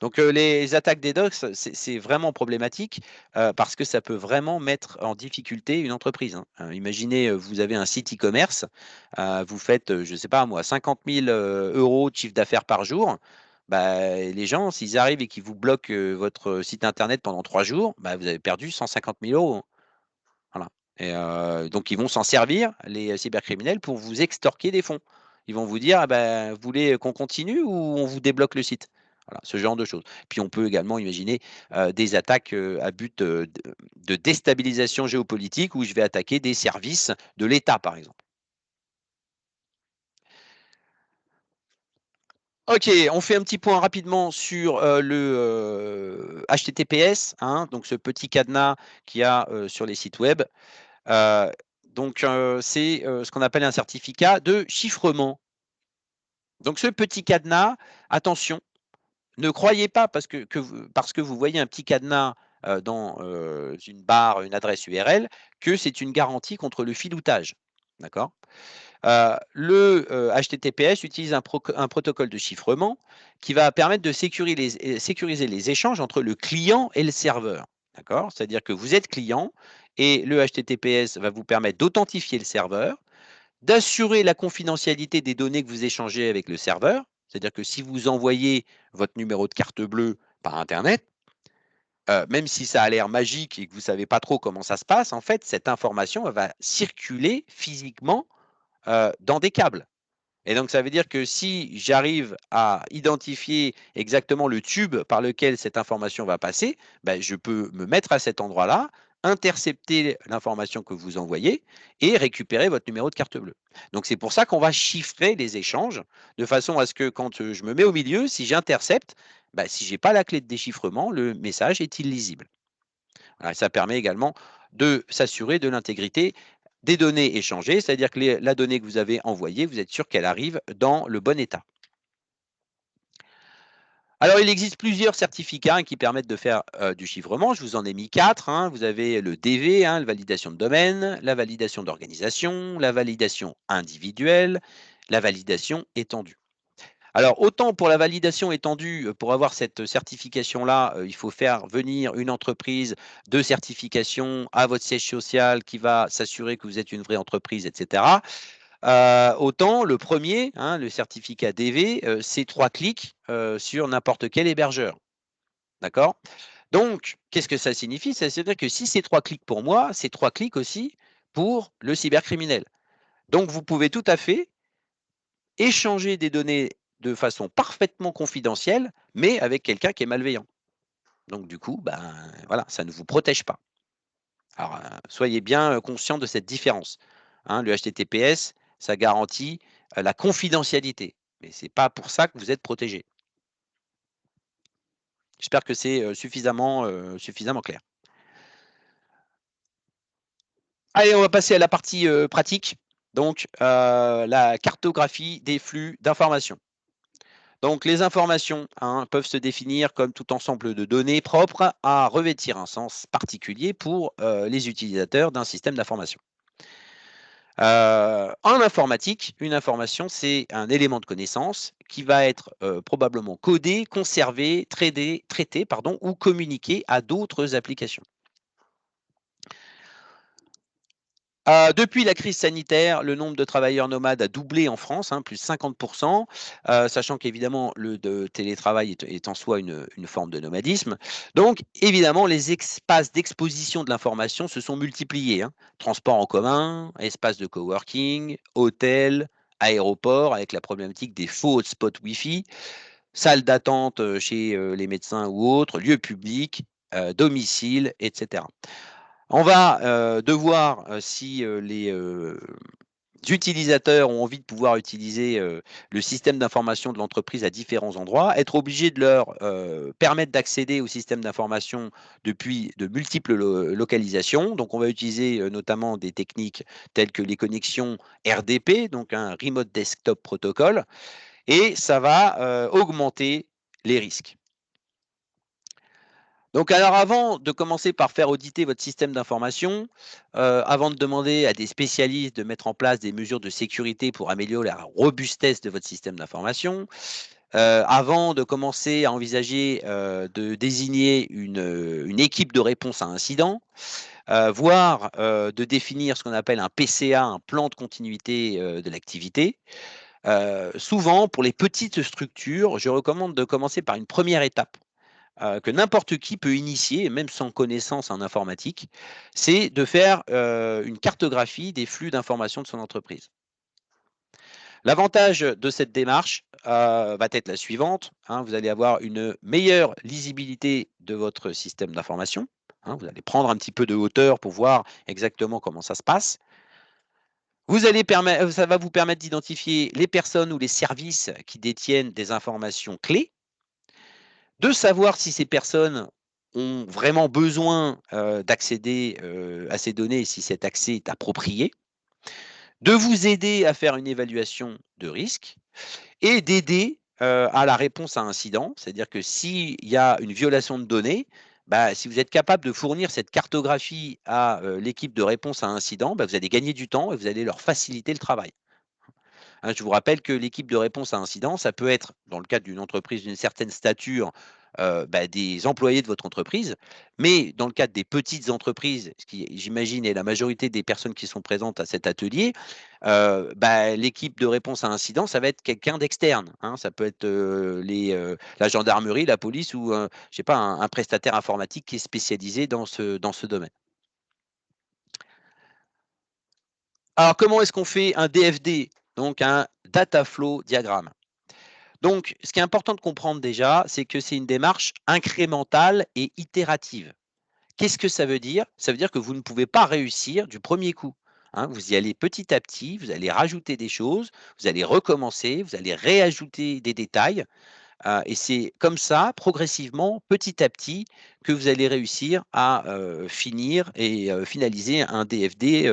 Donc les attaques DDoS, c'est vraiment problématique parce que ça peut vraiment mettre en difficulté une entreprise, hein. Imaginez, vous avez un site e-commerce, vous faites, je ne sais pas moi, 50 000 € de chiffre d'affaires par jour. Bah, les gens, s'ils arrivent et qu'ils vous bloquent votre site internet pendant 3 jours, bah, vous avez perdu 150 000 €, hein. Voilà. Et donc ils vont s'en servir, les cybercriminels, pour vous extorquer des fonds. Ils vont vous dire: «Ah bah, vous voulez qu'on continue ou on vous débloque le site?» Voilà, ce genre de choses. Puis on peut également imaginer, des attaques, à but, de déstabilisation géopolitique où je vais attaquer des services de l'État, par exemple. OK, on fait un petit point rapidement sur, HTTPS, hein, donc ce petit cadenas qu'il y a, sur les sites web. Heu, c'est, ce qu'on appelle un certificat de chiffrement. Donc ce petit cadenas, attention, ne croyez pas parce que vous voyez un petit cadenas, dans, une barre, une adresse URL, que c'est une garantie contre le filoutage. D'accord? HTTPS utilise un protocole de chiffrement qui va permettre de sécuriser les échanges entre le client et le serveur. D'accord? C'est-à-dire que vous êtes client et le HTTPS va vous permettre d'authentifier le serveur, d'assurer la confidentialité des données que vous échangez avec le serveur. C'est-à-dire que si vous envoyez votre numéro de carte bleue par internet, même si ça a l'air magique et que vous ne savez pas trop comment ça se passe, en fait, cette information, elle va circuler physiquement, dans des câbles. Et donc ça veut dire que si j'arrive à identifier exactement le tube par lequel cette information va passer, ben, je peux me mettre à cet endroit-là, intercepter l'information que vous envoyez et récupérer votre numéro de carte bleue. Donc c'est pour ça qu'on va chiffrer les échanges de façon à ce que quand je me mets au milieu, si j'intercepte, ben, si je n'ai pas la clé de déchiffrement, le message est illisible. Voilà, ça permet également de s'assurer de l'intégrité des données échangées, c'est-à-dire que la donnée que vous avez envoyée, vous êtes sûr qu'elle arrive dans le bon état. Alors, il existe plusieurs certificats, hein, qui permettent de faire du chiffrement. Je vous en ai mis 4, hein. Vous avez le DV, hein, la validation de domaine, la validation d'organisation, la validation individuelle, la validation étendue. Alors, autant pour la validation étendue, pour avoir cette certification-là, il faut faire venir une entreprise de certification à votre siège social qui va s'assurer que vous êtes une vraie entreprise, et cetera. Autant le premier, hein, le certificat DV, c'est 3 clics, sur n'importe quel hébergeur. D'accord? Donc, qu'est-ce que ça signifie? Ça veut dire que si c'est 3 clics pour moi, c'est 3 clics aussi pour le cybercriminel. Donc vous pouvez tout à fait échanger des données de façon parfaitement confidentielle, mais avec quelqu'un qui est malveillant. Donc du coup, ben, voilà, ça ne vous protège pas. Alors, soyez bien, conscient de cette différence, hein. Le HTTPS, ça garantit, la confidentialité, mais c'est pas pour ça que vous êtes protégé. J'espère que c'est, suffisamment clair. Allez, on va passer à la partie, pratique, donc la cartographie des flux d'informations. Donc les informations, hein, peuvent se définir comme tout ensemble de données propres à revêtir un sens particulier pour les utilisateurs d'un système d'information. En informatique, une information, c'est un élément de connaissance qui va être probablement codé, conservé, traité pardon, ou communiqué à d'autres applications. Depuis la crise sanitaire, le nombre de travailleurs nomades a doublé en France, hein, plus 50 sachant qu'évidemment le télétravail est en soi une forme de nomadisme. Donc évidemment, les espaces d'exposition de l'information se sont multipliés, hein. Transports en commun, espaces de coworking, hôtels, aéroports avec la problématique des faux hotspots Wi-Fi, salles d'attente, chez, les médecins ou autres, lieux publics, domiciles, et cetera. On va, devoir, si, les, utilisateurs ont envie de pouvoir utiliser, le système d'information de l'entreprise à différents endroits, être obligé de leur, permettre d'accéder au système d'information depuis de multiples localisations. Donc on va utiliser, notamment des techniques telles que les connexions RDP, donc un Remote Desktop Protocol, et ça va, augmenter les risques. Donc alors avant de commencer par faire auditer votre système d'information, avant de demander à des spécialistes de mettre en place des mesures de sécurité pour améliorer la robustesse de votre système d'information, avant de commencer à envisager de désigner une équipe de réponse à incident, voire de définir ce qu'on appelle un PCA, un plan de continuité de l'activité. Souvent, pour les petites structures, je recommande de commencer par une première étape que n'importe qui peut initier, même sans connaissance en informatique, c'est de faire une cartographie des flux d'informations de son entreprise. L'avantage de cette démarche va être la suivante. Vous allez avoir une meilleure lisibilité de votre système d'information. Vous allez prendre un petit peu de hauteur pour voir exactement comment ça se passe. Ça va vous permettre d'identifier les personnes ou les services qui détiennent des informations clés, de savoir si ces personnes ont vraiment besoin d'accéder à ces données et si cet accès est approprié, de vous aider à faire une évaluation de risque et d'aider à la réponse à incident. C'est-à-dire que s'il y a une violation de données, si vous êtes capable de fournir cette cartographie à l'équipe de réponse à incident, vous allez gagner du temps et vous allez leur faciliter le travail. Je vous rappelle que l'équipe de réponse à incident, ça peut être, dans le cadre d'une entreprise d'une certaine stature, des employés de votre entreprise, mais dans le cadre des petites entreprises, ce qui, j'imagine, est la majorité des personnes qui sont présentes à cet atelier, l'équipe de réponse à incident, ça va être quelqu'un d'externe. Ça peut être la gendarmerie, la police ou je sais pas, un prestataire informatique qui est spécialisé dans ce domaine. Alors, comment est-ce qu'on fait un DFD? Donc, un Data Flow Diagramme. Donc, ce qui est important de comprendre déjà, c'est que c'est une démarche incrémentale et itérative. Qu'est-ce que ça veut dire? Ça veut dire que vous ne pouvez pas réussir du premier coup. Vous y allez petit à petit, vous allez rajouter des choses, vous allez recommencer, vous allez réajouter des détails. Et c'est comme ça, progressivement, petit à petit, que vous allez réussir à finir et finaliser un DFD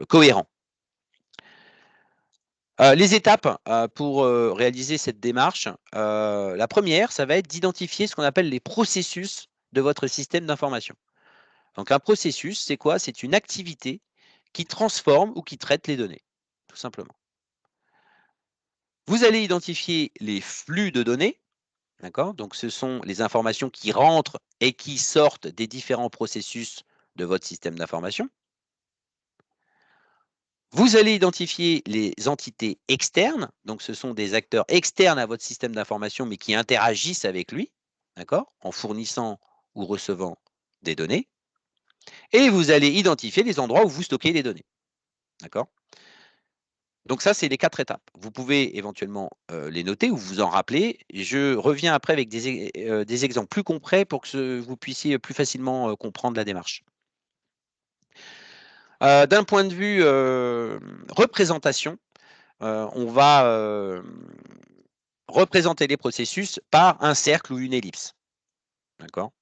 cohérent. Les étapes pour réaliser cette démarche, la première, ça va être d'identifier ce qu'on appelle les processus de votre système d'information. Donc un processus, c'est quoi? C'est une activité qui transforme ou qui traite les données, tout simplement. Vous allez identifier les flux de données, d'accord? Donc ce sont les informations qui rentrent et qui sortent des différents processus de votre système d'information. Vous allez identifier les entités externes, donc ce sont des acteurs externes à votre système d'information, mais qui interagissent avec lui, d'accord, en fournissant ou recevant des données. Et vous allez identifier les endroits où vous stockez les données, d'accord. Donc ça, c'est les 4 étapes. Vous pouvez éventuellement les noter ou vous en rappeler. Je reviens après avec des exemples plus concrets pour que vous puissiez plus facilement comprendre la démarche. D'un point de vue représentation, on va représenter les processus par un cercle ou une ellipse. D'accord.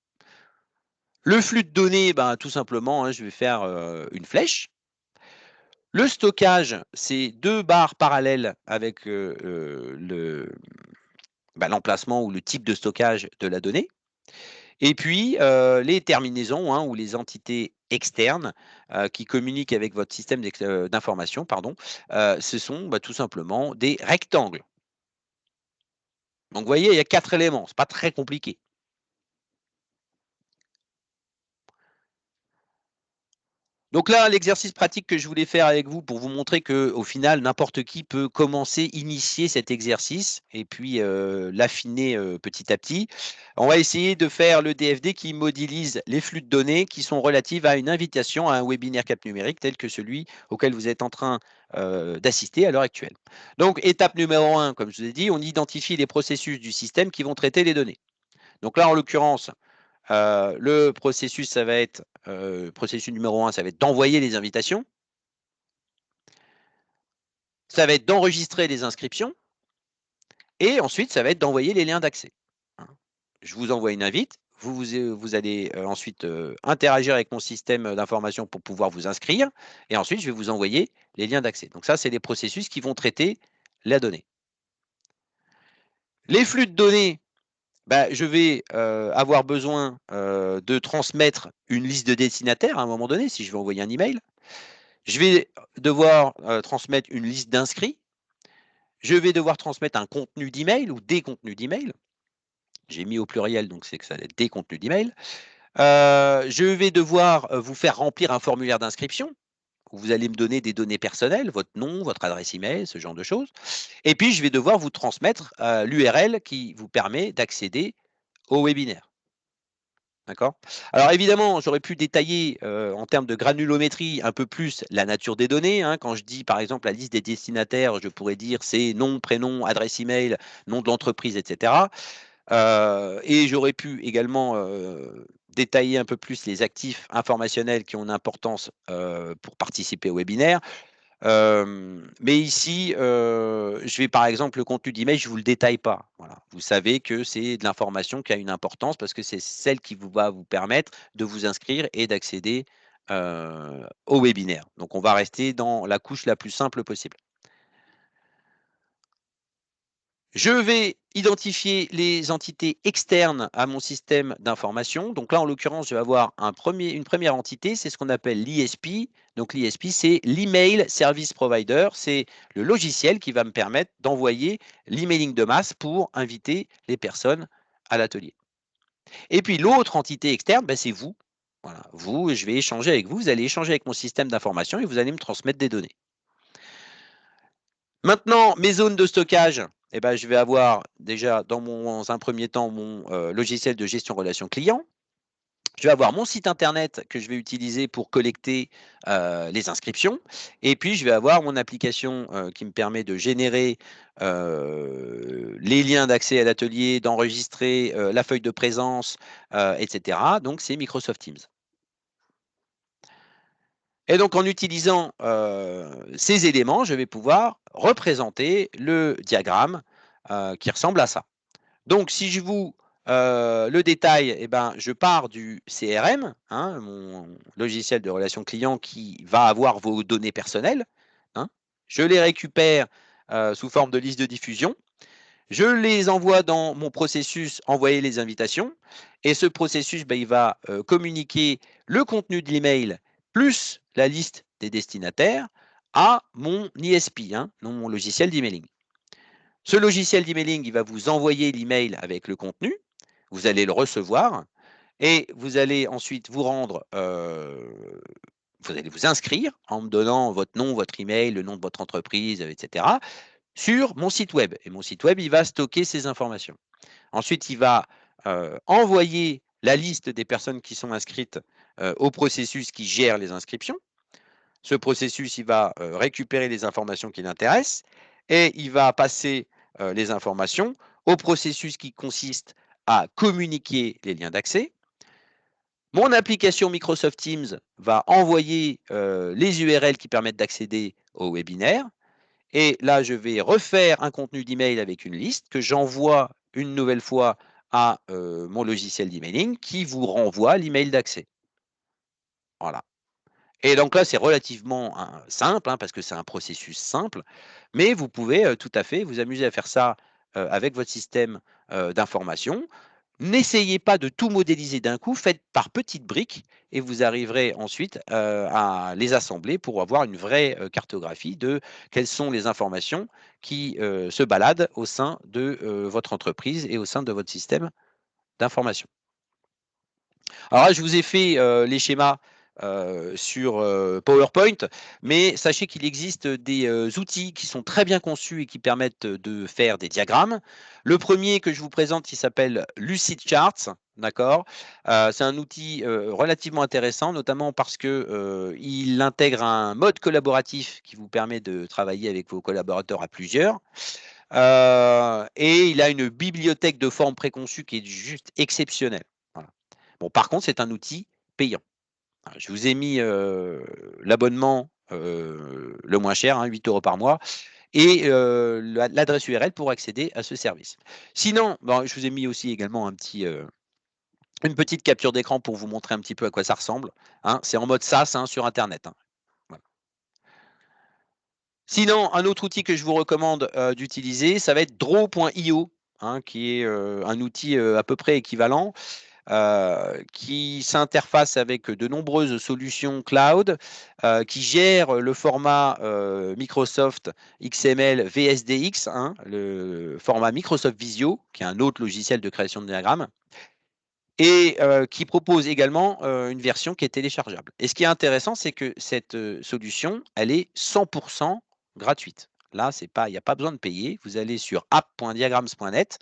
Le flux de données, tout simplement, je vais faire une flèche. Le stockage, c'est 2 barres parallèles avec l'emplacement ou le type de stockage de la donnée. Et puis, les terminaisons ou les entités externes qui communiquent avec votre système d'information, ce sont tout simplement des rectangles. Donc, vous voyez, il y a 4 éléments, ce n'est pas très compliqué. Donc là, l'exercice pratique que je voulais faire avec vous pour vous montrer qu'au final, n'importe qui peut commencer, initier cet exercice et puis l'affiner petit à petit. On va essayer de faire le DFD qui modélise les flux de données qui sont relatives à une invitation à un webinaire cap numérique tel que celui auquel vous êtes en train d'assister à l'heure actuelle. Donc, étape numéro 1, comme je vous ai dit, on identifie les processus du système qui vont traiter les données. Donc là, en l'occurrence, le processus, ça va être, processus numéro 1, ça va être d'envoyer les invitations. Ça va être d'enregistrer les inscriptions. Et ensuite, ça va être d'envoyer les liens d'accès. Je vous envoie une invite. Vous allez ensuite interagir avec mon système d'information pour pouvoir vous inscrire. Et ensuite, je vais vous envoyer les liens d'accès. Donc ça, c'est les processus qui vont traiter la donnée. Les flux de données, je vais avoir besoin de transmettre une liste de destinataires à un moment donné, si je veux envoyer un email. Je vais devoir transmettre une liste d'inscrits. Je vais devoir transmettre un contenu d'email ou des contenus d'email. J'ai mis au pluriel, donc c'est que ça va être des contenus d'email. Je vais devoir vous faire remplir un formulaire d'inscription où vous allez me donner des données personnelles, votre nom, votre adresse email, ce genre de choses. Et puis, je vais devoir vous transmettre l'URL qui vous permet d'accéder au webinaire. D'accord. Alors évidemment, j'aurais pu détailler en termes de granulométrie un peu plus la nature des données. Hein. Quand je dis par exemple la liste des destinataires, je pourrais dire c'est nom, prénom, adresse email, nom de l'entreprise, etc. Et j'aurais pu également détailler un peu plus les actifs informationnels qui ont une importance pour participer au webinaire. Mais ici, je vais par exemple le contenu d'email, je ne vous le détaille pas. Voilà. Vous savez que c'est de l'information qui a une importance parce que c'est celle qui va vous permettre de vous inscrire et d'accéder au webinaire. Donc on va rester dans la couche la plus simple possible. Je vais identifier les entités externes à mon système d'information. Donc là, en l'occurrence, je vais avoir une première entité, c'est ce qu'on appelle l'ISP. Donc l'ISP, c'est l'Email Service Provider. C'est le logiciel qui va me permettre d'envoyer l'emailing de masse pour inviter les personnes à l'atelier. Et puis l'autre entité externe, ben, c'est vous. Voilà, vous, je vais échanger avec vous. Vous allez échanger avec mon système d'information et vous allez me transmettre des données. Maintenant, mes zones de stockage, eh ben, je vais avoir déjà dans un premier temps mon logiciel de gestion relation client. Je vais avoir mon site internet que je vais utiliser pour collecter les inscriptions. Et puis, je vais avoir mon application qui me permet de générer les liens d'accès à l'atelier, d'enregistrer la feuille de présence, etc. Donc, c'est Microsoft Teams. Et donc, en utilisant ces éléments, je vais pouvoir représenter le diagramme qui ressemble à ça. Donc, si je vous le détail, eh ben, je pars du CRM, hein, mon logiciel de relation client qui va avoir vos données personnelles. Hein. Je les récupère sous forme de liste de diffusion. Je les envoie dans mon processus envoyer les invitations. Et ce processus, ben, il va communiquer le contenu de l'email plus la liste des destinataires à mon ISP, hein, mon logiciel d'emailing. Ce logiciel d'emailing, il va vous envoyer l'email avec le contenu. Vous allez le recevoir et vous allez ensuite vous rendre, vous allez vous inscrire en me donnant votre nom, votre email, le nom de votre entreprise, etc. sur mon site web. Et mon site web, il va stocker ces informations. Ensuite, il va envoyer la liste des personnes qui sont inscrites au processus qui gère les inscriptions. Ce processus, il va récupérer les informations qui l'intéressent et il va passer les informations au processus qui consiste à communiquer les liens d'accès. Mon application Microsoft Teams va envoyer les URL qui permettent d'accéder au webinaire. Et là, je vais refaire un contenu d'email avec une liste que j'envoie une nouvelle fois à mon logiciel d'emailing qui vous renvoie l'email d'accès. Voilà. Et donc là, c'est relativement simple, hein, parce que c'est un processus simple, mais vous pouvez tout à fait vous amuser à faire ça avec votre système d'information. N'essayez pas de tout modéliser d'un coup, faites par petites briques et vous arriverez ensuite à les assembler pour avoir une vraie cartographie de quelles sont les informations qui se baladent au sein de votre entreprise et au sein de votre système d'information. Alors là, je vous ai fait les schémas sur PowerPoint, mais sachez qu'il existe des outils qui sont très bien conçus et qui permettent de faire des diagrammes. Le premier que je vous présente, il s'appelle Lucidcharts. D'accord. C'est un outil relativement intéressant, notamment parce que il intègre un mode collaboratif qui vous permet de travailler avec vos collaborateurs à plusieurs. Et il a une bibliothèque de formes préconçues qui est juste exceptionnelle. Voilà. Bon, par contre, c'est un outil payant. Je vous ai mis l'abonnement le moins cher, hein, 8 € par mois, et l'adresse URL pour accéder à ce service. Sinon, bon, je vous ai mis aussi également une petite capture d'écran pour vous montrer un petit peu à quoi ça ressemble. Hein. C'est en mode SaaS hein, sur Internet. Hein. Voilà. Sinon, un autre outil que je vous recommande d'utiliser, ça va être Draw.io, hein, qui est un outil à peu près équivalent. qui s'interface avec de nombreuses solutions cloud, qui gèrent le format Microsoft XML VSDX, hein, le format Microsoft Visio, qui est un autre logiciel de création de diagrammes, et qui propose également une version qui est téléchargeable. Et ce qui est intéressant, c'est que cette solution, elle est 100% gratuite. Là, il n'y a pas besoin de payer. Vous allez sur app.diagrams.net,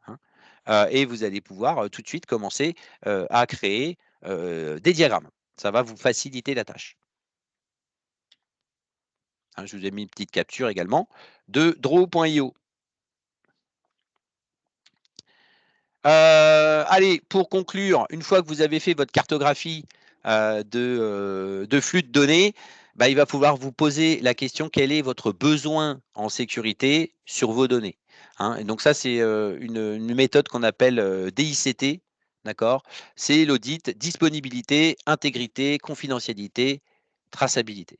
hein, et vous allez pouvoir tout de suite commencer à créer des diagrammes. Ça va vous faciliter la tâche. Hein, je vous ai mis une petite capture également de draw.io. Allez, pour conclure, une fois que vous avez fait votre cartographie de flux de données, bah, il va falloir vous poser la question quel est votre besoin en sécurité sur vos données. Hein. Et donc ça, c'est une méthode qu'on appelle DICT, d'accord? C'est l'audit disponibilité, intégrité, confidentialité, traçabilité.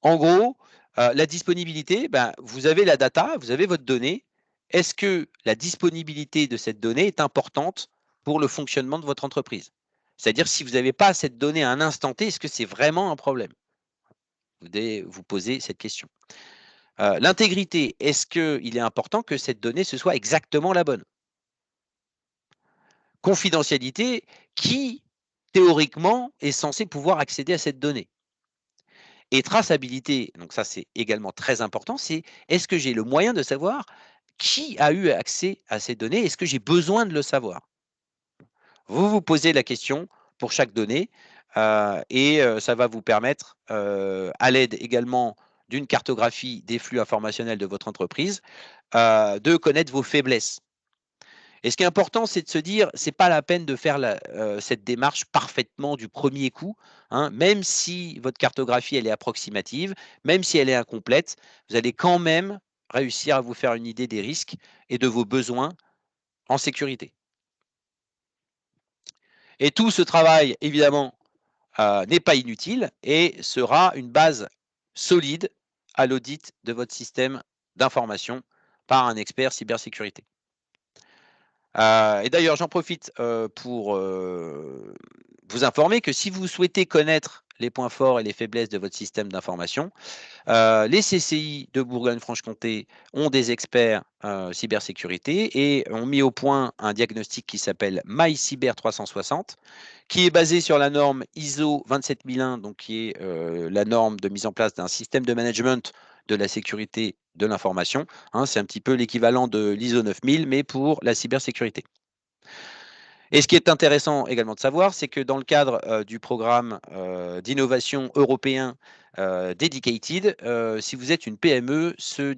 En gros, la disponibilité, ben, vous avez la data, vous avez votre donnée. Est-ce que la disponibilité de cette donnée est importante pour le fonctionnement de votre entreprise? C'est-à-dire, si vous n'avez pas cette donnée à un instant T, est-ce que c'est vraiment un problème? Vous devez vous poser cette question. L'intégrité, est-ce qu'il est important que cette donnée, ce soit exactement la bonne? Confidentialité, qui théoriquement est censé pouvoir accéder à cette donnée? Et traçabilité, donc ça c'est également très important, c'est est-ce que j'ai le moyen de savoir qui a eu accès à ces données? Est-ce que j'ai besoin de le savoir? Vous vous posez la question pour chaque donnée et ça va vous permettre, à l'aide également d'une cartographie des flux informationnels de votre entreprise, de connaître vos faiblesses. Et ce qui est important, c'est de se dire, c'est pas la peine de faire cette démarche parfaitement du premier coup, hein, même si votre cartographie elle est approximative, même si elle est incomplète, vous allez quand même réussir à vous faire une idée des risques et de vos besoins en sécurité. Et tout ce travail, évidemment, n'est pas inutile et sera une base solide à l'audit de votre système d'information par un expert cybersécurité. Et d'ailleurs, j'en profite pour vous informer que si vous souhaitez connaître les points forts et les faiblesses de votre système d'information, les CCI de Bourgogne-Franche-Comté ont des experts cybersécurité et ont mis au point un diagnostic qui s'appelle MyCyber 360, qui est basé sur la norme ISO 27001, donc qui est la norme de mise en place d'un système de management de la sécurité de l'information. Hein, c'est un petit peu l'équivalent de l'ISO 9000, mais pour la cybersécurité. Et ce qui est intéressant également de savoir, c'est que dans le cadre du programme d'innovation européen Dedicated, si vous êtes une PME, ce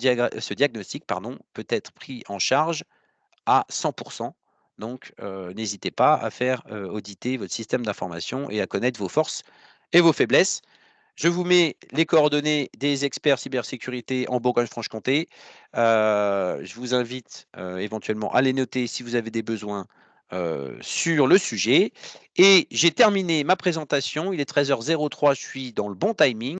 diagnostic peut être pris en charge à 100%. Donc, n'hésitez pas à faire auditer votre système d'information et à connaître vos forces et vos faiblesses. Je vous mets les coordonnées des experts cybersécurité en Bourgogne-Franche-Comté. Je vous invite éventuellement à les noter si vous avez des besoins sur le sujet. Et j'ai terminé ma présentation. Il est 13h03, je suis dans le bon timing.